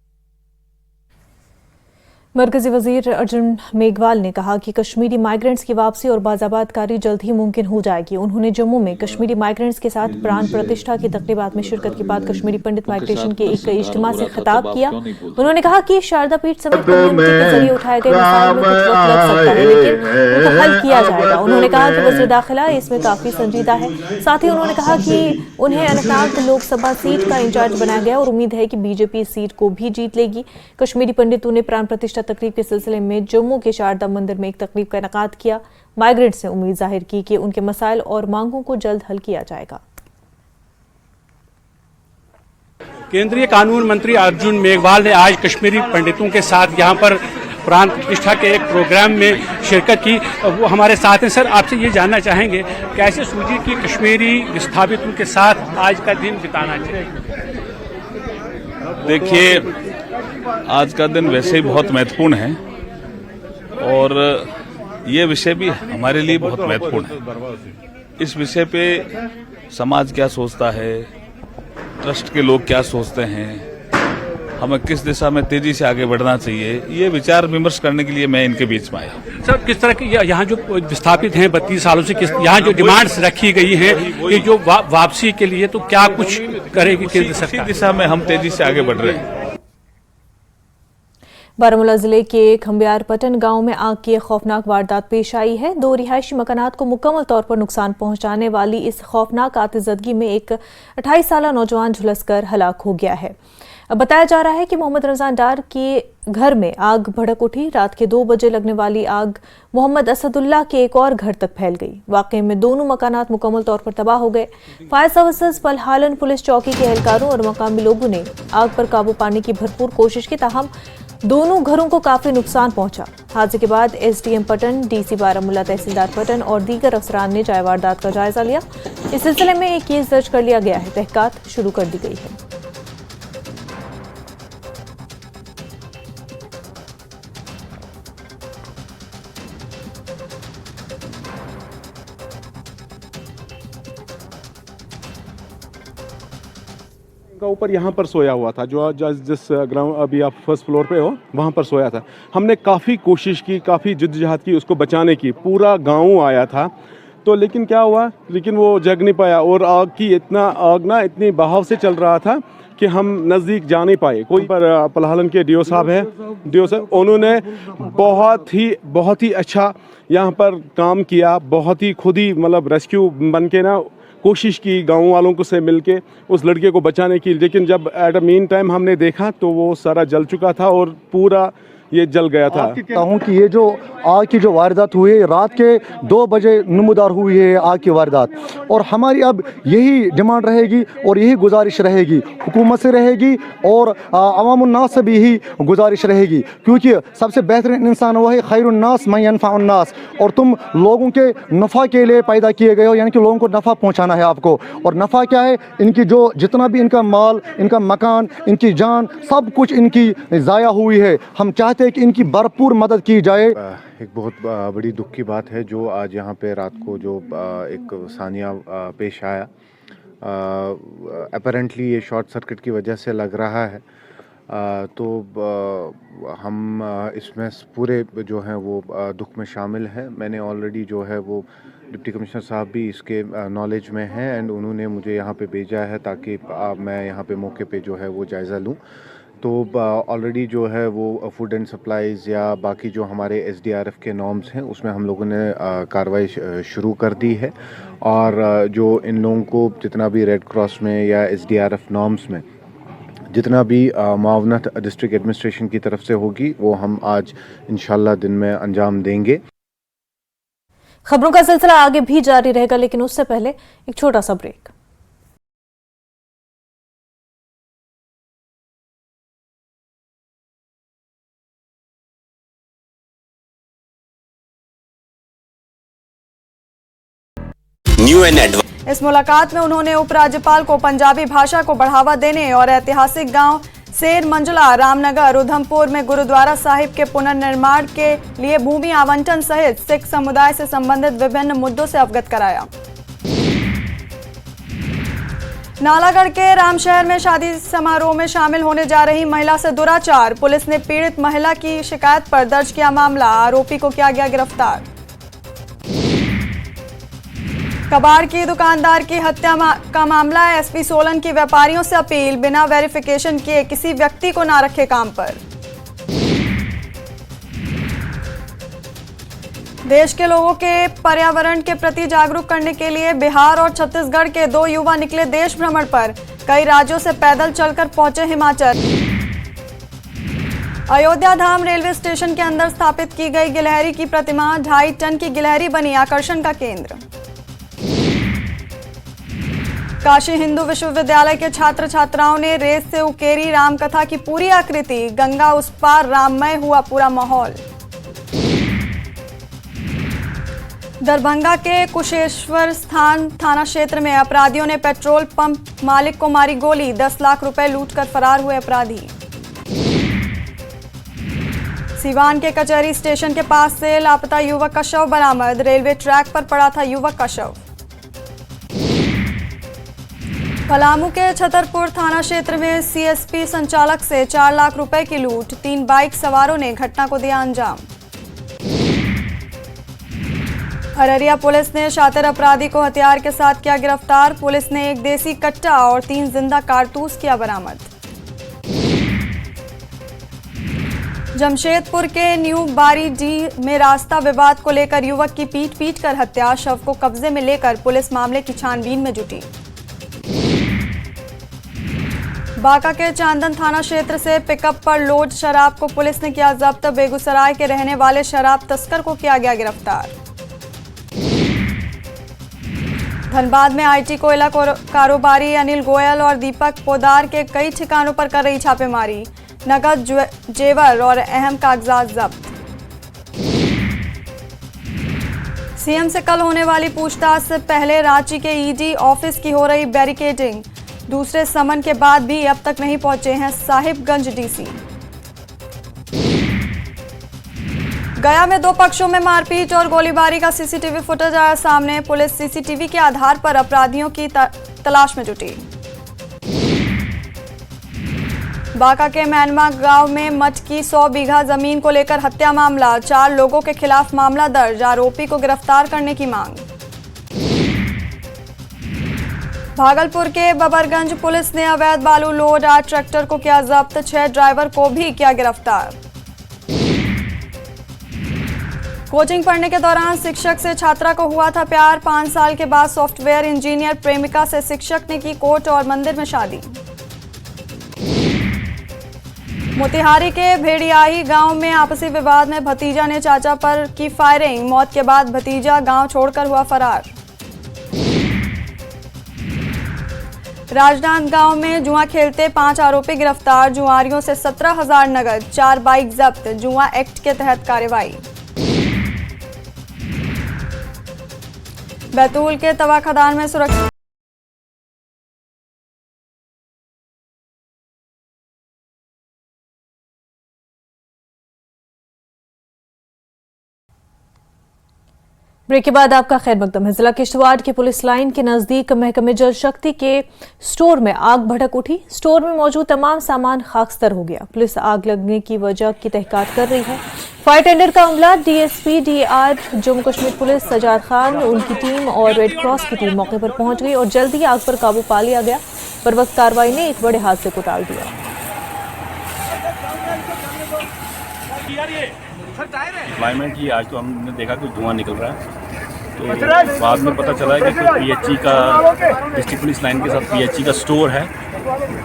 मरकजी वजीर अर्जुन मेघवाल ने कहा कि कश्मीरी माइग्रेंट्स की वापसी और बाज़ाबातकारी जल्द ही मुमकिन हो जाएगी। उन्होंने जम्मू में कश्मीरी माइग्रेंट्स के साथ प्राण प्रतिष्ठा की तकरीबात में शिरकत के बाद कश्मीरी पंडित माइग्रेशन के एक इज्तिमा से खिताब किया। उन्होंने कहा कि शारदा पीठ समेत कम्युनिटी के जरिए उठाए गए मसाइल में कुछ वक्त लग सकता है, लेकिन उनको हल किया जाएगा। उन्होंने कहा कि वज़ीर दाखिला इसमें काफ़ी संजीदा है। साथ ही उन्होंने कहा कि उन्हें अनंतनाग लोकसभा सीट का इंचार्ज बनाया गया और उम्मीद है कि बीजेपी इस सीट को भी जीत लेगी। कश्मीरी पंडितों ने प्राण प्रतिष्ठा तकरीब के सिलसिले में जम्मू के शारदा मंदिर में एक तकरीब का इनेकाद किया। माइग्रेंट्स ने उम्मीद जाहिर की कि उनके मसाइल और मांगों को जल्द हल किया जाएगा। केंद्रीय कानून मंत्री अर्जुन मेघवाल ने आज कश्मीरी पंडितों के साथ यहाँ पर प्राण प्रतिष्ठा के एक प्रोग्राम में शिरकत की। वो हमारे साथ हैं। सर, आपसे ये जानना चाहेंगे कैसे सूझी कि कश्मीरी विस्थापितों के साथ आज का दिन बिताना चाहिए? देखिए, आज का दिन वैसे ही बहुत महत्वपूर्ण है और ये विषय भी हमारे लिए बहुत महत्वपूर्ण है। इस विषय पे समाज क्या सोचता है, ट्रस्ट के लोग क्या सोचते हैं, हमें किस दिशा में तेजी से आगे बढ़ना चाहिए, ये विचार विमर्श करने के लिए मैं इनके बीच में आया। सर, किस तरह की यहाँ जो विस्थापित हैं 32 सालों से, यहाँ जो डिमांड्स रखी गई हैं कि जो वापसी के लिए, तो क्या कुछ करेगी केंद्र सरकार? इसी दिशा में हम तेजी से आगे बढ़ रहे हैं। बारामूला जिले के खंबियारपटन गांव में आग की एक खौफनाक वारदात पेश आई है। 2 रिहायशी मकानात को मुकम्मल तौर पर नुकसान पहुंचाने वाली इस खौफनाक आतिशबाजी में एक 28 साला नौजवान झुलसकर हलाक हो गया है। बताया जा रहा है कि मोहम्मद रमजान डार के घर में आग भड़क उठी। रात के 2 बजे लगने वाली आग मोहम्मद असदुल्लाह के एक और घर तक फैल गई। वाकई में दोनों मकानात मुकम्मल तौर पर तबाह हो गए। फायर सर्विसेज, पलहालन पुलिस चौकी के एहलकारों और मकामी लोगों ने आग पर काबू पाने की भरपूर कोशिश की, ताहम दोनों घरों को काफी नुकसान पहुंचा। हादसे के बाद एसडीएम पटन, डीसी बारामूला, तहसीलदार पटन और दीगर अफसरान ने जाए वारदात का जायजा लिया। इस सिलसिले में एक केस दर्ज कर लिया गया है। तहकीकात शुरू कर दी गई है। का ऊपर यहाँ पर सोया हुआ था, जो जिस ग्राउंड अभी आप फर्स्ट फ्लोर पे हो वहाँ पर सोया था। हमने काफ़ी कोशिश की, काफ़ी जिद्दजहद की उसको बचाने की, पूरा गांव आया था तो लेकिन क्या हुआ, लेकिन वो जग नहीं पाया और आग ना इतनी बहाव से चल रहा था कि हम नज़दीक जा नहीं पाए। कोई पर पलहालन के डीओ साहब हैं, उन्होंने बहुत ही अच्छा यहाँ पर काम किया, बहुत ही खुद ही मतलब रेस्क्यू बन के ना कोशिश की गांव वालों को से मिलके उस लड़के को बचाने की। लेकिन जब एट अ मीन टाइम हमने देखा तो वो सारा जल चुका था और पूरा ये जल गया था। कहता हूँ कि ये जो आग की जो वारदात हुई है, रात के 2 बजे नमूदार हुई है आग की वारदात, और हमारी अब यही डिमांड रहेगी और यही गुजारिश रहेगी, हुकूमत से रहेगी और अवामुन्नास से भी यही गुजारिश रहेगी, क्योंकि सबसे बेहतरीन इंसान वो है खैरुन्नास मन यनफउन्नास, और तुम लोगों के नफ़ा के लिए पैदा किए गए हो, यानी कि लोगों को नफ़ा पहुँचाना है आपको। और नफ़ा क्या है, इनकी जो जितना भी इनका माल, इनका मकान, इनकी जान, सब कुछ इनकी ज़ाया हुई है। हम चाहते हैं कि इनकी भरपूर मदद की जाए। एक बहुत बड़ी दुख की बात है जो आज यहाँ पे रात को जो एक सानिया पेश आया। अपैरेंटली ये शॉर्ट सर्किट की वजह से लग रहा है। तो हम इसमें पूरे जो हैं वो दुख में शामिल हैं। मैंने ऑलरेडी जो है वो डिप्टी कमिश्नर साहब भी इसके नॉलेज में हैं एंड उन्होंने मुझे यहाँ पे भेजा है ताकि मैं यहाँ पे मौके पे जो है वो जायज़ा लूँ। तो ऑलरेडी जो है वो फूड एंड सप्लाईज़ या बाकी जो हमारे SDRF के नॉर्म्स हैं उसमें हम लोगों ने कार्रवाई शुरू कर दी है, और जो इन लोगों को जितना भी रेड क्रॉस में या SDRF नॉर्म्स में जितना भी मुआवनत डिस्ट्रिक्ट एडमिनिस्ट्रेशन की तरफ से होगी वो हम आज इंशाल्लाह दिन में अंजाम देंगे। खबरों का सिलसिला आगे भी जारी रहेगा, लेकिन उससे पहले एक छोटा सा ब्रेक। इस मुलाकात में उन्होंने उपराज्यपाल को पंजाबी भाषा को बढ़ावा देने और ऐतिहासिक गांव सेर मंजुला, रामनगर, उधमपुर में गुरुद्वारा साहिब के पुनर्निर्माण के लिए भूमि आवंटन सहित सिख समुदाय से संबंधित विभिन्न मुद्दों से अवगत कराया। नालागढ़ के रामशहर में शादी समारोह में शामिल होने जा रही महिला से दुराचार, पुलिस ने पीड़ित महिला की शिकायत पर दर्ज किया मामला, आरोपी को किया गया गिरफ्तार। कबाड़ की दुकानदार की हत्या का मामला, एसपी सोलन की व्यापारियों से अपील, बिना वेरिफिकेशन किए किसी व्यक्ति को ना रखे काम पर। देश के लोगों के पर्यावरण के प्रति जागरूक करने के लिए बिहार और छत्तीसगढ़ के 2 युवा निकले देश भ्रमण पर, कई राज्यों से पैदल चलकर पहुंचे हिमाचल। अयोध्या धाम रेलवे स्टेशन के अंदर स्थापित की गई गिलहरी की प्रतिमा, 2.5 टन की गिलहरी बनी आकर्षण का केंद्र। काशी हिंदू विश्वविद्यालय के छात्र छात्राओं ने रेत से उकेरी रामकथा की पूरी आकृति, गंगा उस पार राममय हुआ पूरा माहौल। दरभंगा के कुशेश्वर स्थान थाना क्षेत्र में अपराधियों ने पेट्रोल पंप मालिक को मारी गोली, 10 लाख रुपए लूटकर फरार हुए अपराधी। सिवान के कचहरी स्टेशन के पास से लापता युवक का शव बरामद, रेलवे ट्रैक पर पड़ा था युवक का शव। पलामू के छतरपुर थाना क्षेत्र में सीएसपी संचालक से 4 लाख रुपए की लूट, 3 बाइक सवारों ने घटना को दिया अंजाम। अररिया पुलिस ने शातिर अपराधी को हथियार के साथ किया गिरफ्तार, पुलिस ने 1 देसी कट्टा और 3 जिंदा कारतूस किया बरामद। जमशेदपुर के न्यू बारीडीह में रास्ता विवाद को लेकर युवक की पीट कर हत्या, शव को कब्जे में लेकर पुलिस मामले की छानबीन में जुटी। बांका के चांदन थाना क्षेत्र से पिकअप पर लोड शराब को पुलिस ने किया जब्त, बेगूसराय के रहने वाले शराब तस्कर को किया गया गिरफ्तार। धनबाद में आईटी कोयला कारोबारी अनिल गोयल और दीपक पोदार के कई ठिकानों पर कर रही छापेमारी, नकद जेवर और अहम कागजात जब्त। सीएम से कल होने वाली पूछताछ से पहले रांची के ईडी ऑफिस की हो रही बैरिकेडिंग, दूसरे समन के बाद भी अब तक नहीं पहुंचे हैं साहिबगंज डीसी। गया में 2 पक्षों में मारपीट और गोलीबारी का सीसीटीवी फुटेज आया सामने, पुलिस सीसीटीवी के आधार पर अपराधियों की तलाश में जुटी। बांका के मैनमा गांव में मठ की 100 बीघा जमीन को लेकर हत्या मामला, 4 लोगों के खिलाफ मामला दर्ज, आरोपी को गिरफ्तार करने की मांग। भागलपुर के बबरगंज पुलिस ने अवैध बालू लोड 8 ट्रैक्टर को किया जब्त, 6 ड्राइवर को भी किया गिरफ्तार। कोचिंग पढ़ने के दौरान शिक्षक से छात्रा को हुआ था प्यार, 5 साल के बाद सॉफ्टवेयर इंजीनियर प्रेमिका से शिक्षक ने की कोर्ट और मंदिर में शादी। मोतिहारी के भेड़ियाही गांव में आपसी विवाद में भतीजा ने चाचा पर की फायरिंग, मौत के बाद भतीजा गांव छोड़कर हुआ फरार। राजनांदगांव में जुआ खेलते 5 आरोपी गिरफ्तार, जुआरियों से 17,000 नगद, 4 बाइक जब्त, जुआ एक्ट के तहत कार्रवाई। बैतूल के तवा खदान में सुरक्षा ब्रेक के बाद आपका खैर मकदम है। जिला किश्तवाड़ की पुलिस लाइन के नजदीक महकमे जल शक्ति के स्टोर में आग भड़क उठी, स्टोर में मौजूद तमाम सामान खाकस्तर हो गया। पुलिस आग लगने की वजह की तहकीकात कर रही है। फायर टेंडर का अमला, DSP DR Jammu Kashmir police Sajad Khan, उनकी टीम और रेड क्रॉस की टीम मौके पर पहुंच गई और जल्द ही आग पर काबू पा लिया गया। पर वक्त कार्रवाई ने एक बड़े हादसे को टाल दिया। क्लाइमेट की आज तो हमने देखा कि धुआं निकल रहा है, तो बाद में पता चला है कि पीएचई का डिस्ट्रिक्ट पुलिस लाइन के साथ पीएचई का स्टोर है,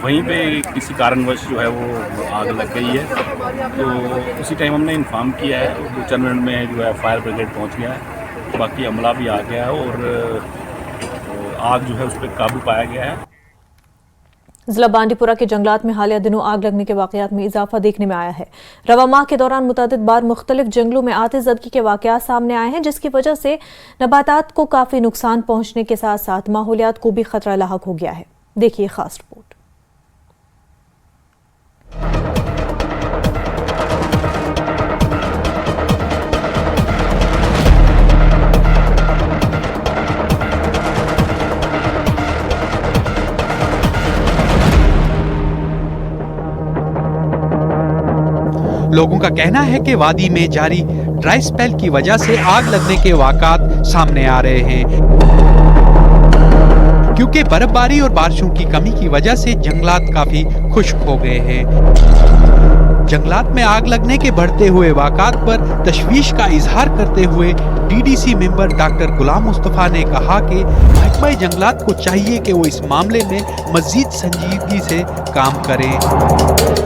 वहीं पे किसी कारणवश जो है वो आग लग गई है। तो उसी टाइम हमने इन्फॉर्म किया है, 2-4 मिनट में जो है फायर ब्रिगेड पहुंच गया है, बाकी अमला भी आ गया है और आग जो है उस पर काबू पाया गया है। जिला बांडीपुरा के जंगलात में हालिया दिनों आग लगने के वाकयात में इजाफा देखने में आया है। रवा माह के दौरान मुतअद्दिद बार मुख्तलिफ जंगलों में आतिशज़दगी के वाकयात सामने आए हैं, जिसकी वजह से नबातात को काफी नुकसान पहुंचने के साथ साथ माहौलियात को भी खतरा लाहक हो गया है। देखिए खास रिपोर्ट। लोगों का कहना है कि वादी में जारी ड्राई स्पेल की वजह से आग लगने के वाक़ात सामने आ रहे हैं, क्योंकि बर्फबारी और बारिशों की कमी की वजह से जंगलात काफी खुश्क हो गए हैं। जंगलात में आग लगने के बढ़ते हुए वाक़ात पर तशवीश का इजहार करते हुए DDC member doctor Ghulam Mustafa ने कहा कि महकमा जंगलात को चाहिए कि वो इस मामले में मजीद संजीदगी से काम करें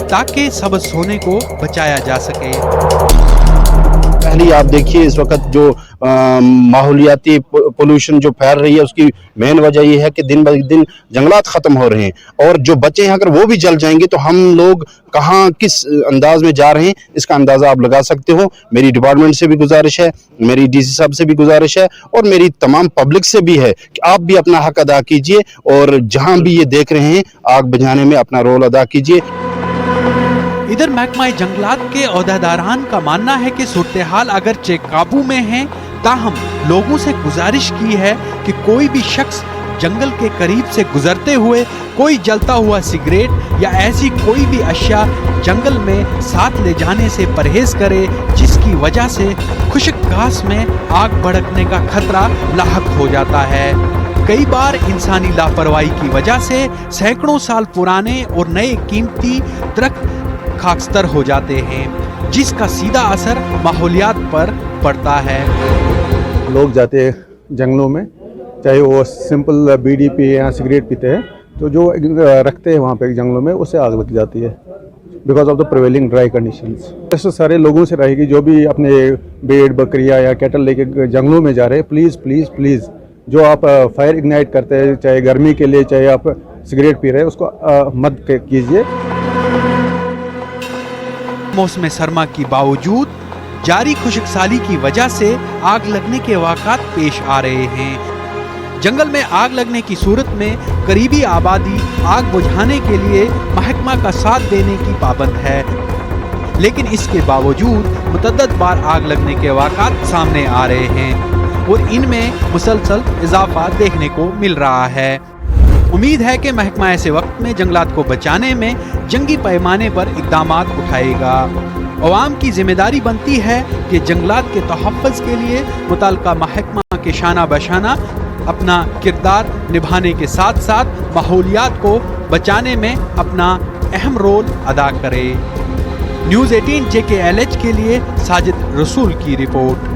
ताकि सबज सोने को बचाया जा सके। पहले आप देखिए इस वक्त जो माहौलियाती पोल्यूशन जो फैल रही है उसकी मेन वजह ये है कि दिन ब दिन जंगलात खत्म हो रहे हैं और जो बचे हैं अगर वो भी जल जाएंगे तो हम लोग कहाँ किस अंदाज में जा रहे हैं इसका अंदाजा आप लगा सकते हो। मेरी डिपार्टमेंट से भी गुजारिश है, मेरी डीसी साहब से भी गुजारिश है और मेरी तमाम पब्लिक से भी है कि आप भी अपना हक अदा कीजिए और जहां भी ये देख रहे हैं आग बुझाने में अपना रोल अदा कीजिए। इधर महकमा जंगलात के ओहदेदारान का मानना है कि सूरत हाल अगरचे काबू में है, ताहम लोगों से गुजारिश की है कि कोई भी शख्स जंगल के करीब से गुजरते हुए कोई जलता हुआ सिगरेट या ऐसी कोई भी अशिया जंगल में साथ ले जाने से परहेज करे, जिसकी वजह से खुश्क घास में आग भड़कने का खतरा लाहक हो जाता है। कई बार इंसानी लापरवाही की वजह से सैकड़ों साल पुराने और नए कीमती दरख्त खाकस्तर हो जाते हैं, जिसका सीधा असर माहौलियात पर पड़ता है। लोग जाते हैं जंगलों में, चाहे वो सिंपल बीड़ी पिए या सिगरेट पीते हैं, तो जो रखते हैं वहाँ पे जंगलों में उससे आग लग जाती है because of the prevailing dry conditions. ऐसे सारे लोगों से रहेगी जो भी अपने भेड़ बकरियाँ या कैटल लेके जंगलों में जा रहे हैं, प्लीज़ प्लीज़ प्लीज़ जो आप फायर इग्नाइट करते हैं, चाहे गर्मी के लिए चाहे आप सिगरेट पी रहे हैं, उसको मत कीजिए। मौसम सरमा के बावजूद जारी खुशकसाली की वजह से आग लगने के वाक़ात पेश आ रहे हैं। जंगल में आग लगने की सूरत में करीबी आबादी आग बुझाने के लिए महकमा का साथ देने की पाबंद है, लेकिन इसके बावजूद मुतअद्दिद बार आग लगने के वाक़ात सामने आ रहे हैं और इनमें मुसलसल इजाफा देखने को मिल रहा है। उम्मीद है कि महकमा ऐसे वक्त में जंगलात को बचाने में जंगी पैमाने पर इक़दामात उठाएगा। अवाम की जिम्मेदारी बनती है कि जंगलात के तहफ़्फ़ुज़ के लिए मुतल्लिका महकमा के शाना बशाना अपना किरदार निभाने के साथ साथ माहौलियात को बचाने में अपना अहम रोल अदा करे। न्यूज़ 18 JKLH के लिए साजिद रसूल की रिपोर्ट।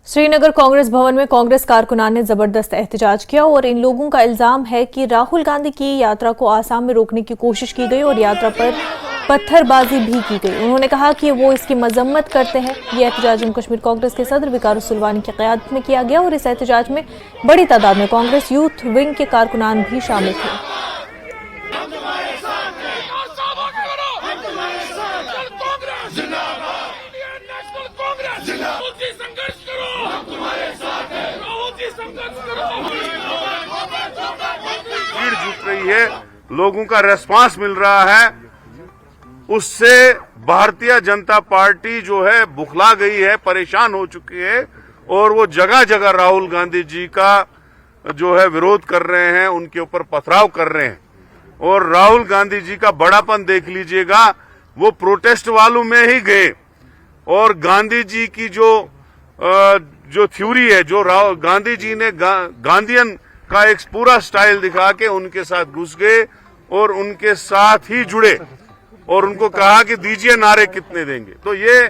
श्रीनगर कांग्रेस भवन में कांग्रेस कारकुनान ने जबरदस्त एहतजाज किया और इन लोगों का इल्जाम है कि राहुल गांधी की यात्रा को आसाम में रोकने की कोशिश की गई और यात्रा पर पत्थरबाजी भी की गई। उन्होंने कहा कि वो इसकी मजम्मत करते हैं। ये एहतजाज जम्मू कश्मीर कांग्रेस के सदर विकारुस सुलवानी की क़यादत में किया गया और इस एहतजाज में बड़ी तादाद में कांग्रेस यूथ विंग के कारकुनान भी शामिल थे। भीड़ जुट रही है, लोगों का रेस्पॉन्स मिल रहा है, उससे भारतीय जनता पार्टी जो है बुखला गई है, परेशान हो चुकी है और वो जगह जगह राहुल गांधी जी का जो है विरोध कर रहे हैं, उनके ऊपर पथराव कर रहे हैं। और राहुल गांधी जी का बड़ापन देख लीजिएगा, वो प्रोटेस्ट वालों में ही गए और गांधी जी की जो थ्योरी है, जो गांधी जी ने गांधीयन का एक पूरा स्टाइल दिखा के उनके साथ घुस गए और उनके साथ ही जुड़े और उनको कहा कि दीजिए नारे कितने देंगे। तो ये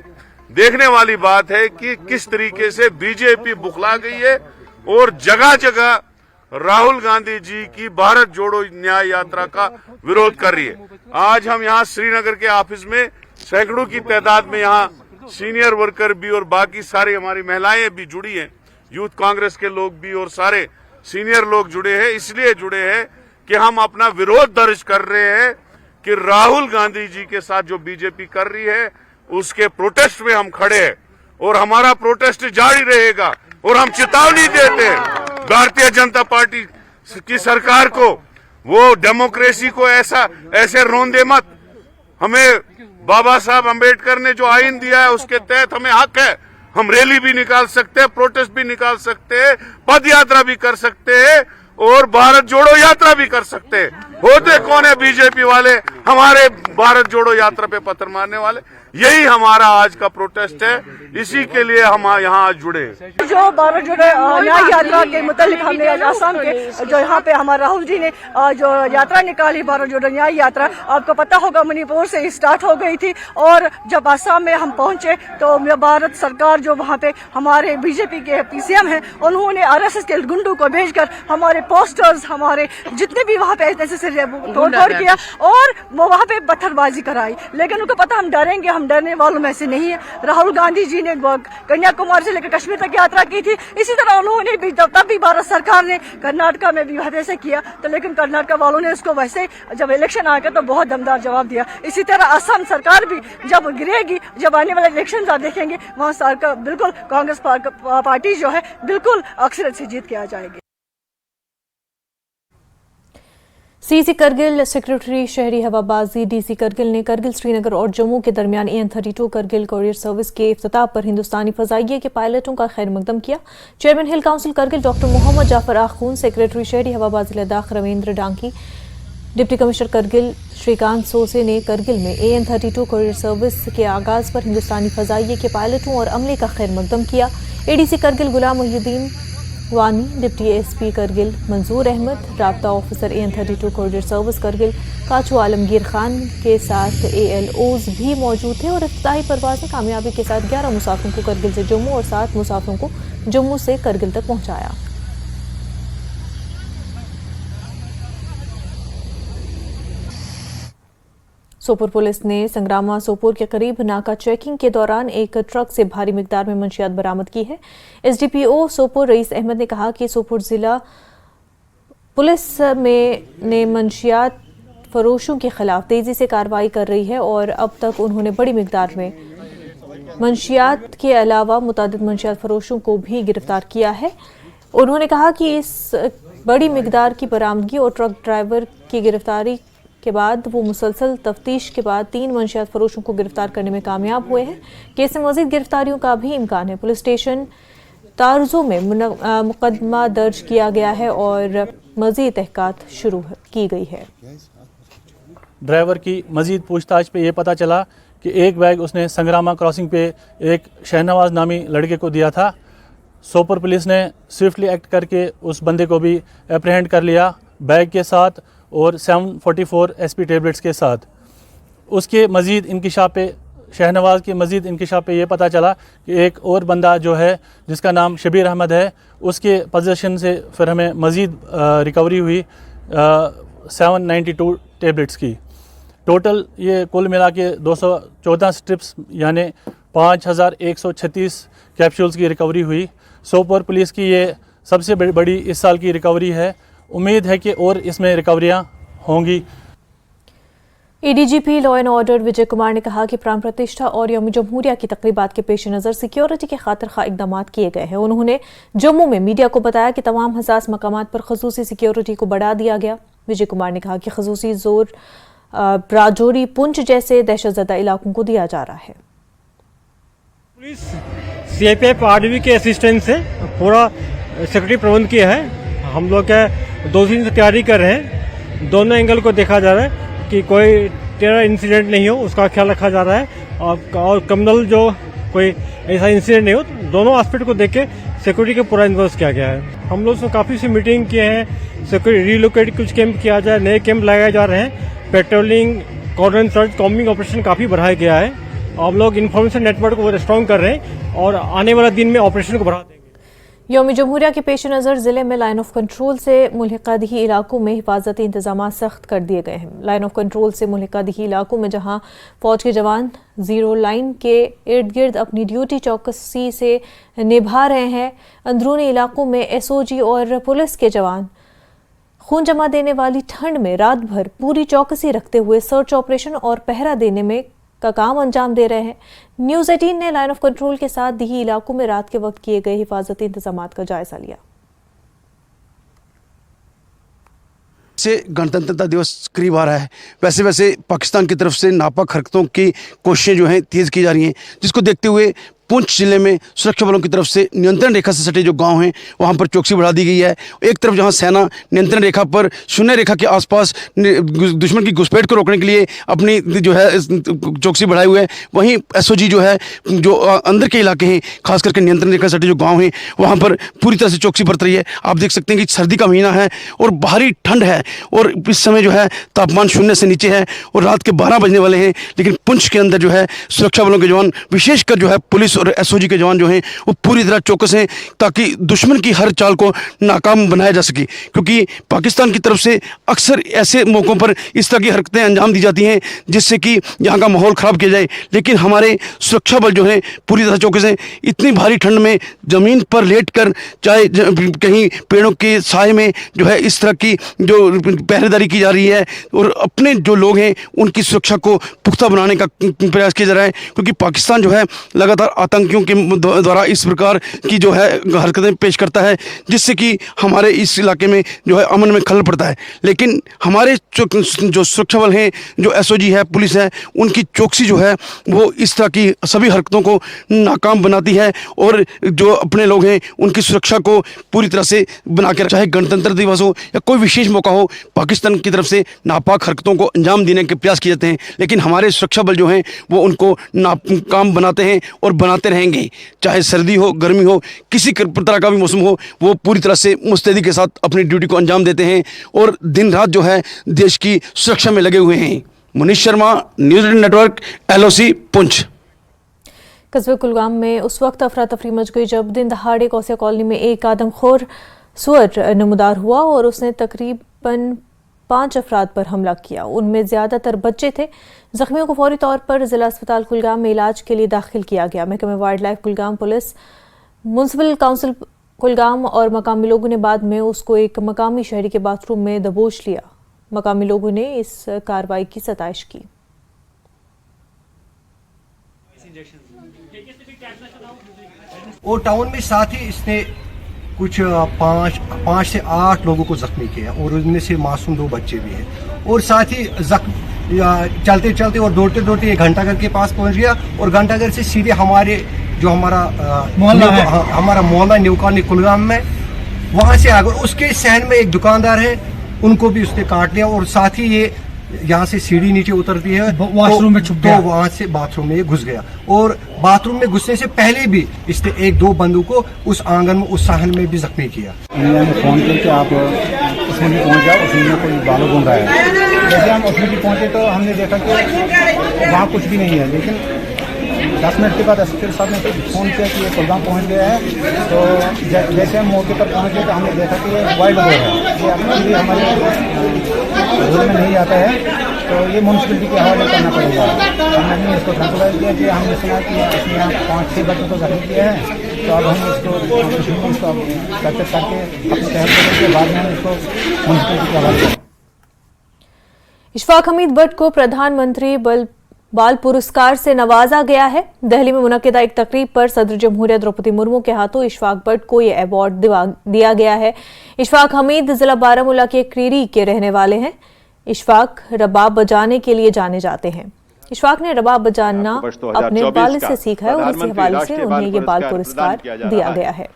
देखने वाली बात है कि किस तरीके से बीजेपी बुखला गई है और जगह जगह राहुल गांधी जी की भारत जोड़ो न्याय यात्रा का विरोध कर रही है। आज हम यहाँ श्रीनगर के ऑफिस में सैकड़ों की तादाद में यहाँ सीनियर वर्कर भी और बाकी सारी हमारी महिलाएं भी जुड़ी हैं, यूथ कांग्रेस के लोग भी और सारे सीनियर लोग जुड़े हैं। इसलिए जुड़े हैं कि हम अपना विरोध दर्ज कर रहे हैं कि राहुल गांधी जी के साथ जो बीजेपी कर रही है उसके प्रोटेस्ट में हम खड़े हैं और हमारा प्रोटेस्ट जारी रहेगा। और हम चेतावनी देते हैं भारतीय जनता पार्टी की सरकार को, वो डेमोक्रेसी को ऐसे रोंदे मत। हमें बाबा साहब अंबेडकर ने जो आइन दिया है उसके तहत हमें हक है, हम रैली भी निकाल सकते हैं, प्रोटेस्ट भी निकाल सकते हैं, पद यात्रा भी कर सकते हैं और भारत जोड़ो यात्रा भी कर सकते हैं। होते कौन है बीजेपी वाले हमारे भारत जोड़ो यात्रा पे पत्थर मारने वाले? यही हमारा आज का प्रोटेस्ट है, इसी के लिए हम यहाँ आज जुड़े। जो 12 जुलाई न्याय यात्रा के मुतालिक हमने आज आसाम के जो यहाँ पे हमारे राहुल जी ने जो यात्रा निकाली 12 जुलाई न्याय यात्रा, आपको पता होगा मणिपुर से स्टार्ट हो गई थी और जब आसाम में हम पहुंचे तो भारत सरकार जो वहाँ पे हमारे बीजेपी के पीसीएम हैं उन्होंने आरएसएस के गुंडों को भेजकर हमारे पोस्टर्स, हमारे जितने भी वहाँ पे नेसेसरी तोड़ किया और वो वहाँ पे पत्थरबाजी कराई। लेकिन उनको पता हम डरेंगे, हम डरने वालों में से नहीं है। राहुल गांधी जी ने कन्याकुमारी से लेकर कश्मीर तक यात्रा की थी, इसी तरह उन्होंने भी तब भी भारत सरकार ने कर्नाटका में भी वैसे किया, तो लेकिन कर्नाटका वालों ने उसको वैसे जब इलेक्शन आएगा तो बहुत दमदार जवाब दिया। इसी तरह असम सरकार भी जब गिरेगी, जब आने वाले इलेक्शन आप देखेंगे वहाँ सरकार बिल्कुल कांग्रेस पार्टी जो है बिल्कुल अक्सरियत से जीत के आ जाएगी। सीसी करगिल सेक्रेटरी शहरी हवाबाजी डीसी करगिल ने करगिल श्रीनगर और जम्मू के दरमियान AN32 करगिल कोरियर सर्विस के इफ्तिताह पर हिंदुस्तानी फजाइये के पायलटों का खैर मकदम किया। Chairman hill council Kargil doctor Mohammad Jafar Akhoon, secretary शहरी हवाबाजी लद्दाख रविंद्र डांकी, डिप्टी कमिश्नर करगिल श्रीकांत सोसे ने करगिल में AN32 कोरियर सर्विस के आगाज पर हिंदुस्तानी फजाइये के पायलटों और अमले का खैर मकदम किया। ADC करगिल गुलाम मोहिउद्दीन वानी, डिप्टी SP करगिल मंजूर अहमद, राब्ता officer AN32 courier service Kargil Kachu Alamgir Khan के साथ ALOs भी मौजूद थे और इफ्तिताही परवाज में कामयाबी के साथ 11 मुसाफिरों को करगिल से जम्मू और 7 मुसाफिरों को जम्मू से करगिल तक पहुंचाया। सोपोर पुलिस ने संग्रामा सोपोर के करीब नाका चेकिंग के दौरान एक ट्रक से भारी मिकदार में मंशियात बरामद की है। SDPO सोपोर रईस अहमद ने कहा कि सोपोर जिला पुलिस ने मंशियात फरोशों के खिलाफ तेजी से कार्रवाई कर रही है और अब तक उन्होंने बड़ी मिकदार में मंशियात के अलावा मुतादिद मंशियात फरोशों को भी गिरफ्तार किया है। उन्होंने कहा कि इस बड़ी मिकदार की बरामदगी और ट्रक ड्राइवर की गिरफ्तारी के बाद वो मुसलसल तफ्तीश के बाद 3 मंशियात फरोशों को गिरफ्तार करने में कामयाब हुए हैं। केस में मजीद गिरफ्तारियों का भी इम्कान है। पुलिस स्टेशन तारजों में मुकदमा दर्ज किया गया है और मजीद तहकीकात शुरू की गई है। ड्राइवर की मजीद पूछताछ पे ये पता चला कि एक बैग उसने संग्रामा क्रॉसिंग पे एक शहनवाज नामी लड़के को दिया था। सोपोर पुलिस ने स्विफ्टली एक्ट करके उस बंदे को भी एप्रीहेंड कर लिया बैग के साथ और 744 SP टेबलेट्स के साथ। उसके मज़ीद इंकिशाफ पे शहनवाज के मज़ीद इंकिशाफ पे ये पता चला कि एक और बंदा जो है जिसका नाम शबीर अहमद है, उसके पोजीशन से फिर हमें मज़ीद रिकवरी हुई 792 टेबलेट्स की। टोटल ये कुल मिला के 214 स्ट्रिप्स यानी 5136 कैप्सूल्स की रिकवरी हुई। सोपोर पुलिस की ये सबसे बड़ी इस साल की रिकवरी है। उम्मीद है कि और इसमें रिकवरियां होंगी। ADGP law and order Vijay Kumar ने कहा कि प्राण प्रतिष्ठा और यौम जमहूरिया की तकरीबात के पेश नज़र सिक्योरिटी के खातिर खा इकदाम किए गए हैं। उन्होंने जम्मू में मीडिया को बताया कि तमाम हसास मकामात पर खसूसी सिक्योरिटी को बढ़ा दिया गया। विजय कुमार ने कहा कि खसूसी जोर राजौरी, पुंछ जैसे दहशतजदा इलाकों को दिया जा रहा है। पुलिस CIPF RDV के असिस्टेंट से पूरा सिक्योरिटी प्रबंध किया है। हम लोग क्या 2 दिन से तैयारी कर रहे हैं। दोनों एंगल को देखा जा रहा है कि कोई टेरर इंसिडेंट नहीं हो, उसका ख्याल रखा जा रहा है और क्रिमिनल जो कोई ऐसा इंसिडेंट नहीं हो, दोनों एस्पेक्ट को देख के सिक्योरिटी का पूरा इन्वेस्ट किया गया है। हम लोग से काफ़ी सी मीटिंग किए हैं। सिक्योरिटी रिलोकेट कुछ कैंप किया जाए, नए कैंप लगाए जा रहे हैं। पेट्रोलिंग, कॉर्डन सर्च, कॉम्बिंग ऑपरेशन काफ़ी बढ़ाया गया है। हम लोग इन्फॉर्मेशन नेटवर्क को स्ट्रॉन्ग कर रहे हैं और आने वाला दिन में ऑपरेशन को बढ़ा देंगे। यौम जमहूरिया के पेश नज़र जिले में लाइन ऑफ कंट्रोल से मुल्हिका-दही इलाकों में हिफाजती इंतजाम सख्त कर दिए गए हैं। लाइन ऑफ कंट्रोल से मुल्हिका-दही इलाकों में जहां फौज के जवान जीरो लाइन के इर्द गिर्द अपनी ड्यूटी चौकसी से निभा रहे हैं, अंदरूनी इलाकों में SOG और पुलिस के जवान खून जमा देने वाली ठंड में रात भर पूरी चौकसी रखते हुए सर्च ऑपरेशन और पहरा देने में का काम अंजाम दे रहे हैं। न्यूज़ 18 ने लाइन ऑफ कंट्रोल के साथ दही इलाकों में रात के वक्त किए गए हिफाजती इंतजामात का जायजा लिया। से गणतंत्रता दिवस करीब आ रहा है, वैसे वैसे पाकिस्तान की तरफ से नापाक हरकतों की कोशिशें जो हैं तेज़ की जा रही हैं, जिसको देखते हुए पुंछ जिले में सुरक्षा बलों की तरफ से नियंत्रण रेखा से सटे जो गांव हैं वहां पर चौकसी बढ़ा दी गई है। एक तरफ जहां सेना नियंत्रण रेखा पर शून्य रेखा के आसपास दुश्मन की घुसपैठ को रोकने के लिए अपनी जो है चौकसी बढ़ाए हुए है, वहीं एसओजी जो है जो अंदर के इलाके हैं खास करके नियंत्रण रेखा से सटे जो गाँव हैं वहाँ पर पूरी तरह से चौकसी बरत रही है। आप देख सकते हैं कि सर्दी का महीना है और भारी ठंड है और इस समय जो है तापमान शून्य से नीचे है और रात के 12 बजने वाले हैं, लेकिन पुंछ के अंदर जो है सुरक्षा बलों के जवान विशेषकर जो है पुलिस और एसओजी के जवान जो हैं वो पूरी तरह चौकस हैं ताकि दुश्मन की हर चाल को नाकाम बनाया जा सके, क्योंकि पाकिस्तान की तरफ से अक्सर ऐसे मौक़ों पर इस तरह की हरकतें अंजाम दी जाती हैं जिससे कि यहाँ का माहौल ख़राब किया जाए, लेकिन हमारे सुरक्षा बल जो हैं पूरी तरह चौकस हैं। इतनी भारी ठंड में ज़मीन पर लेट कर चाहे कहीं पेड़ों के साए में जो है इस तरह की जो पहरेदारी की जा रही है और अपने जो लोग हैं उनकी सुरक्षा को पुख्ता बनाने का प्रयास किया जा रहा है, क्योंकि पाकिस्तान जो है लगातार आतंकियों के द्वारा इस प्रकार की जो है हरकतें पेश करता है जिससे कि हमारे इस इलाके में जो है अमन में खलल पड़ता है। लेकिन हमारे जो सुरक्षा बल हैं, जो एसओजी है, पुलिस है, उनकी चौकसी जो है वो इस तरह की सभी हरकतों को नाकाम बनाती है और जो अपने लोग हैं उनकी सुरक्षा को पूरी तरह से बना के, चाहे गणतंत्र दिवस हो या कोई विशेष मौका हो, पाकिस्तान की तरफ से नापाक हरकतों को अंजाम देने के प्रयास किए जाते हैं, लेकिन हमारे सुरक्षा बल जो हैं वो उनको नाकाम बनाते हैं और बनाते रहेंगे। चाहे सर्दी हो, गर्मी हो, किसी तरह का भी मौसम हो, वो पूरी तरह से मुस्तैदी के साथ अपनी ड्यूटी को अंजाम देते हैं और दिन रात जो है देश की सुरक्षा में लगे हुए हैं। Munish Sharma, news network, LOC, Poonch. कस्बे कुलगाम में उस वक्त अफरा तफरी मच गई जब दिन दहाड़े कौसिया कॉलोनी में एक आदमखोर सुअर नमदार हुआ और उसने तकरीबन 5 अफराद पर हमला किया। उनमें ज़्यादातर बच्चे थे। जख्मियों को फौरी तौर पर जिला अस्पताल कुलगाम में इलाज के लिए दाखिल किया गया। महकमे wild life Kulgam, police, municipal council Kulgam और मकामी लोगों ने बाद में उसको एक मकामी शहरी के बाथरूम में दबोच लिया। मकामी लोगों ने इस कार्रवाई की सताइश की। और टाउन में साथ ही इसने कुछ 5 से 8 लोगों को जख्मी किया और उनमें से मासूम 2 बच्चे भी हैं। और साथ ही चलते चलते और दौड़ते दौड़ते 1 घंटाघर के पास पहुंच गया और घंटाघर से सीधे हमारे जो हमारा मोहल्ला न्यू कॉलोनी कुलगाम में वहां से आकर उसके सहन में एक दुकानदार है, उनको भी उसने काट लिया और साथ ही ये यहाँ से सीढ़ी नीचे उतरती है वॉशरूम में छुप गया, तो वहाँ से बाथरूम में घुस गया और बाथरूम में घुसने से पहले भी इसने 1-2 बंदों को उस आंगन में, उस सहन में भी जख्मी किया। मैंने फ़ोन करके आप उसमें भी पहुँच जाओ, उसमें कोई बालू घूम रहा है। जैसे हम उसमें भी पहुँचे तो हमने देखा कि वहाँ कुछ भी नहीं है, लेकिन 10 मिनट के बाद एसपी साहब ने फ़ोन किया कि ये कुलगाम पहुँच गया है। तो जैसे हम मौके पर पहुँचे तो हमने देखा कि ये वाइल्ड बोर है, ये अपने लिए हमारे घर में नहीं आता है, तो ये म्यूनसिपलिटी के हवाले करना पड़ेगा। हमने इसको ट्रांसफर किया कि हमने सुना कि इसने यहाँ 5-6 बच्चों को जख्मी किया है, तो अब हम इसको करके अपने तहत करेंगे, बाद में हम इसको म्यूनसिपलिटी के हवाले करेंगे। इशफाक हमीद भट्ट को प्रधानमंत्री बाल पुरस्कार से नवाजा गया है। दिल्ली में मुनक्किदा एक तकरीब पर सदर जमहूरिया द्रौपदी मुर्मू के हाथों इशफाक भट्ट को ये अवार्ड दिया गया है। इशफाक हमीद जिला बारामूला के क्रीरी के रहने वाले हैं। इशफाक रबाब बजाने के लिए जाने जाते हैं। इशफाक ने रबाब बजाना अपने वालिद से सीखा है और इसी हवाले से उन्हें ये बाल पुरस्कार दिया गया है।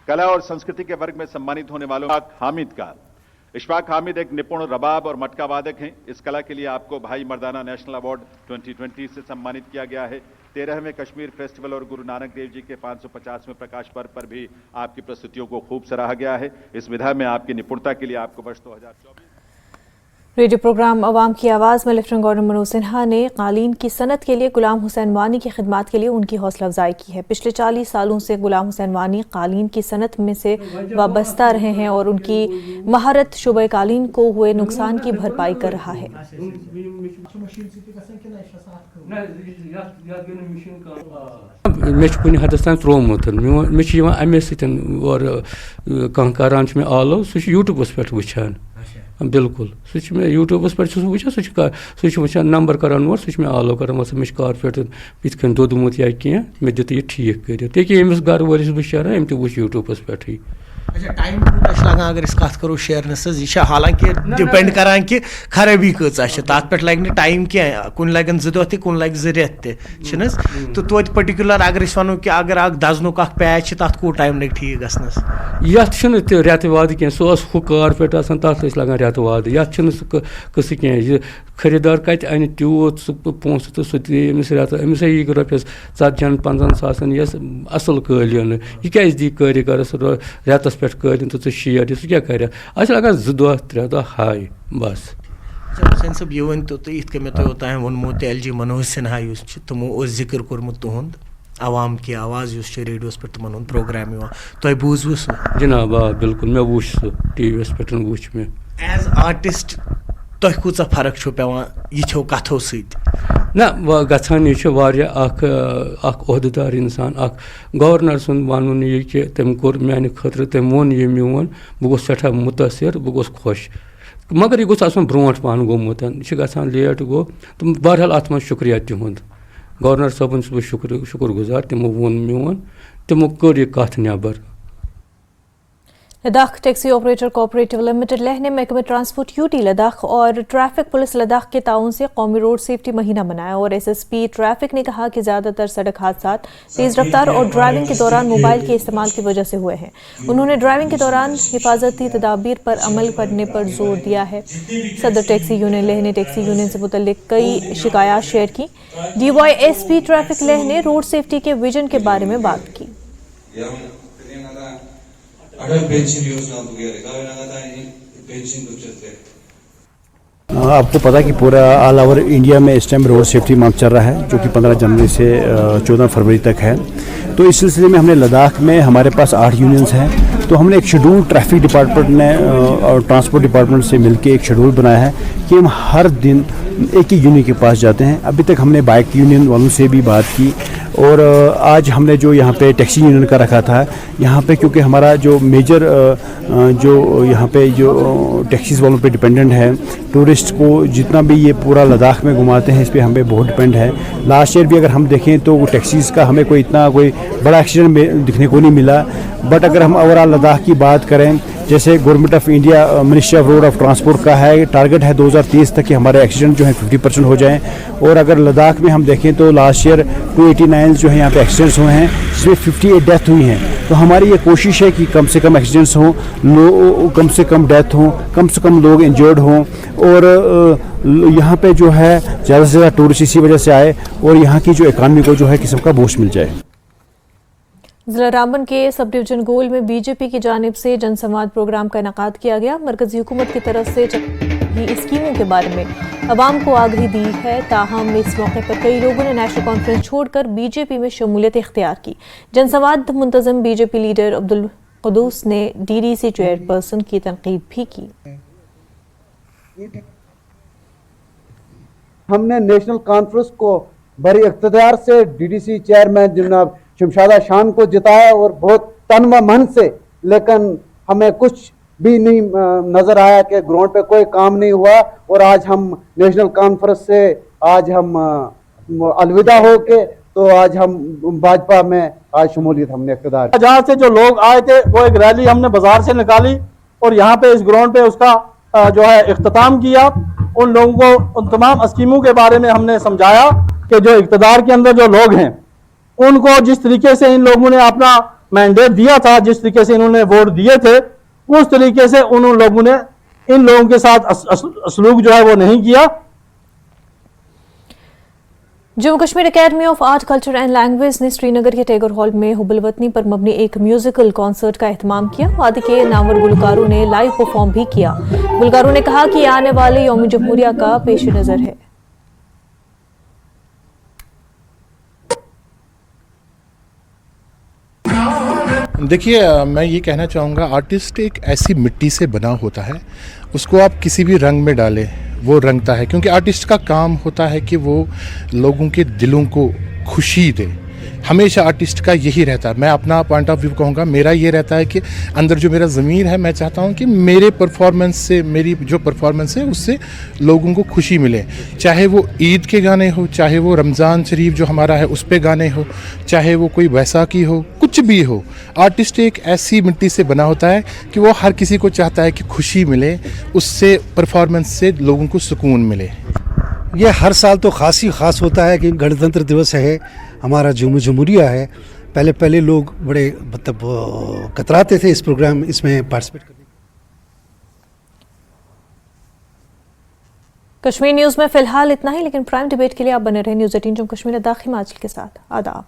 कला और संस्कृति के वर्ग में सम्मानित होने वालों हामिद का इशफाक हामिद एक निपुण रबाब और मटका वादक हैं। इस कला के लिए आपको भाई मर्दाना नेशनल अवार्ड 2020 से सम्मानित किया गया है। 13वें कश्मीर फेस्टिवल और गुरु नानक देव जी के 550वें प्रकाश पर्व पर भी आपकी प्रस्तुतियों को खूब सराहा गया है। इस विधा में आपकी निपुणता के लिए आपको वर्ष 2024 रेडियो प्रोग्राम अवाम की आवाज़ में लेफ्टिनेंट गवर्नर मनोज सिन्हा ने कालीन की सनत के लिए गुलाम हुसैन वानी की खिदमत के लिए उनकी हौसला अफजाई की है। पिछले 40 सालों से गुलाम हुसैन वानी कालीन की सनत में से वाबस्ता रहे हैं और उनकी महारत शुबे कालीन को हुए नुकसान की भरपाई कर रहा है। कुन हदस तान त्रोमुत मे अमे सह आलो सह यूट्यूबस पे वुचान बिल्कुल सह यूट्यूबस पे वुचान सह वुचान नंबर कर नोट सह आलो कर मे कारपेट इत दोदमुत या कह मे दित यह ठीक कर अमिस गर वलिस वुचान अम तु वुच यूट्यूबस पे। अच्छा टाइम कूटा लगा अगर इस कत करो शेयरनस यह हालांकि डिपेंड करान कि खराबी कचा तथ पे लगे टाइम क्या कुन लगन 2 दह कुन लगे 2 रेत तो तोत पर्टिकुलर अगर वो कि अगर दजनुक पैच तथ कूट टाइम लगे ठीक गसनस ये रेत वाद कह सह हु कारपेट तथ लगान रेत वाद ये कस कह खरीदार कत अन तूत सह पोस तो सह अमिस रेत अमिस यी रपस 40-50 सासन यस असल कलिन यह क्या दी कारीगरस रेतस पे कलिन तो शेयर सह क्या कर लगान 2 दह 3 दह हाय बस हुसैन साहब यह वन तो इत कह मे तोतान वोनमो LG मनोज सिन्हा तमो जिक्र कोर्मुत तुहद आवाम की आवाज़ रेडियोस पे तुम प्रोग्राम तुम बूजव सह जनाब बिल्कुल मे वो टीवी पे वो मे एज आर्टिस्ट तुह कूचा फर्क पेवान यह कथों ना गछान यह ओहदेदार इंसान गवर्नर सुन वन यह कि तम कोर माने खतर तम वोन यह मोन बह गोस सठा मुतासर बह गोस खुश मगर यह गोस आसन ब्रोट पहन गोमुत यह गछान लेट गो तो बहरहाल अत मज शुक्रिया तिहुंद गवर्नर साहबन शुक्र गुजार तमो वोन मोन तमो कर यह कथ नबर Ladakh taxi operator cooperative limited Leh ने महकमे ट्रांसपोर्ट यूटी लद्दाख और ट्रैफिक पुलिस लद्दाख के ताउन से कौमी रोड सेफ्टी महीना मनाया और SSP ट्रैफिक ने कहा कि ज्यादातर सड़क हादसा तेज रफ्तार और ड्राइविंग के दौरान मोबाइल के इस्तेमाल की वजह से हुए हैं। उन्होंने ड्राइविंग के दौरान हिफाजती तदाबीर पर अमल करने पर जोर दिया है। सदर टैक्सी यूनियन लेह ने टैक्सी यूनियन से मुतल्लिक कई शिकायत शेयर की। DYSP ट्रैफिक लेह ने रोड सेफ्टी के विजन के बारे में बात की। आपको पता है कि पूरा ऑल ओवर इंडिया में इस टाइम रोड सेफ्टी मंथ चल रहा है जो कि 15 जनवरी से 14 फरवरी तक है। तो इस सिलसिले में हमने लद्दाख में हमारे पास 8 यूनियंस हैं तो हमने एक शेड्यूल ट्रैफिक डिपार्टमेंट ने और ट्रांसपोर्ट डिपार्टमेंट से मिलकर एक शेड्यूल बनाया है कि हम हर दिन एक ही यूनियन के पास जाते हैं। अभी तक हमने बाइक यूनियन वालों से भी बात की और आज हमने जो यहाँ पे टैक्सी यूनियन का रखा था यहाँ पे क्योंकि हमारा जो मेजर जो यहाँ पे जो टैक्सीज़ वालों पे डिपेंडेंट है, टूरिस्ट को जितना भी ये पूरा लद्दाख में घुमाते हैं इस पे हम पे बहुत डिपेंड है। लास्ट ईयर भी अगर हम देखें तो टैक्सीज़ का हमें कोई इतना कोई बड़ा एक्सीडेंट दिखने को नहीं मिला। बट अगर हम ओवरऑल लद्दाख की बात करें जैसे government of India ministry of road of transport का है टारगेट है 2030 तक कि हमारे एक्सीडेंट जो है 50% हो जाएं। और अगर लद्दाख में हम देखें तो लास्ट ईयर 289 जो है यहाँ पे एक्सीडेंट्स हुए हैं जिसमें 58 डेथ हुई हैं। तो हमारी ये कोशिश है कि कम से कम एक्सीडेंट्स हों, कम से कम डेथ हों, कम से कम लोग इंजर्ड हों और यहाँ पे जो है ज़्यादा से ज़्यादा टूरिस्ट इसी वजह से आए और यहाँ की जो इकानमी को जो है किस्म का बूस्ट मिल जाए। जिला रामबन के सब डिवीजन गोल में बीजेपी की जानिब से जनसंवाद प्रोग्राम का इनेकाद किया गया। मरकजी हुकूमत की तरफ से स्कीमों के बारे में अवाम को आगाही दी है। ताहम इस मौके पर कई लोगों ने नेशनल कॉन्फ्रेंस छोड़कर बीजेपी में शमूलियत इख्तियार की। जनसंवाद मुंतज़म बीजेपी लीडर अब्दुल कुद्दूस ने DDC चेयरपर्सन की तनकीद भी की। हमने नेशनल कॉन्फ्रेंस को बड़े इख्तियार से DDC चेयरमैन जनाब शमशादा शान को जिताया और बहुत तन व मन से, लेकिन हमें कुछ भी नहीं नजर आया कि ग्राउंड पे कोई काम नहीं हुआ। और आज हम नेशनल कॉन्फ्रेंस से आज हम अलविदा हो के तो आज हम भाजपा में आज शमूलियत हमने इख्तियार। जहाँ से जो लोग आए थे वो एक रैली हमने बाजार से निकाली और यहाँ पे इस ग्राउंड पे उसका जो है इख्तिताम किया। उन लोगों को उन तमाम स्कीमों के बारे में हमने समझाया कि जो इख्तियार के अंदर जो लोग हैं उनको जिस तरीके से इन लोगों ने अपना मैंडेट दिया था, जिस तरीके से इन्होंने वोट दिए थे, उस तरीके से उन लोगों ने इन लोगों के साथ सलूक जो है वो नहीं किया। Jammu Kashmir academy of art culture and language ने श्रीनगर के टैगोर हॉल में हुब्बुल वतनी पर मबनी एक म्यूजिकल कॉन्सर्ट का एहतमाम किया। वादी के नामवर गुलकारों ने लाइव परफॉर्म भी किया। गुलकारों ने कहा कि आने वाले यौम जमहूरिया का पेश नज़र है। देखिए, मैं ये कहना चाहूँगा आर्टिस्ट एक ऐसी मिट्टी से बना होता है, उसको आप किसी भी रंग में डालें वो रंगता है, क्योंकि आर्टिस्ट का काम होता है कि वो लोगों के दिलों को खुशी दे। हमेशा आर्टिस्ट का यही रहता है। मैं अपना पॉइंट ऑफ व्यू कहूँगा, मेरा ये रहता है कि अंदर जो मेरा ज़मीर है, मैं चाहता हूँ कि मेरे परफॉर्मेंस से, मेरी जो परफॉर्मेंस है उससे लोगों को खुशी मिले। चाहे वो ईद के गाने हो, चाहे वो रमज़ान शरीफ जो हमारा है उस पे गाने हो, चाहे वो कोई बैसाखी हो, कुछ भी हो। आर्टिस्ट एक ऐसी मिट्टी से बना होता है कि वो हर किसी को चाहता है कि खुशी मिले, उससे परफॉर्मेंस से लोगों को सुकून मिले। ये हर साल तो ख़ास ही ख़ास होता है कि गणतंत्र दिवस है, हमारा जमहूरिया है। पहले लोग बड़े मतलब कतराते थे इस प्रोग्राम इसमें पार्टिसिपेट करने। कश्मीर न्यूज़ में फिलहाल इतना ही, लेकिन प्राइम डिबेट के लिए आप बने रहे न्यूज़ 18 जम्मू कश्मीर दाखिल माजिल के साथ। आदाब।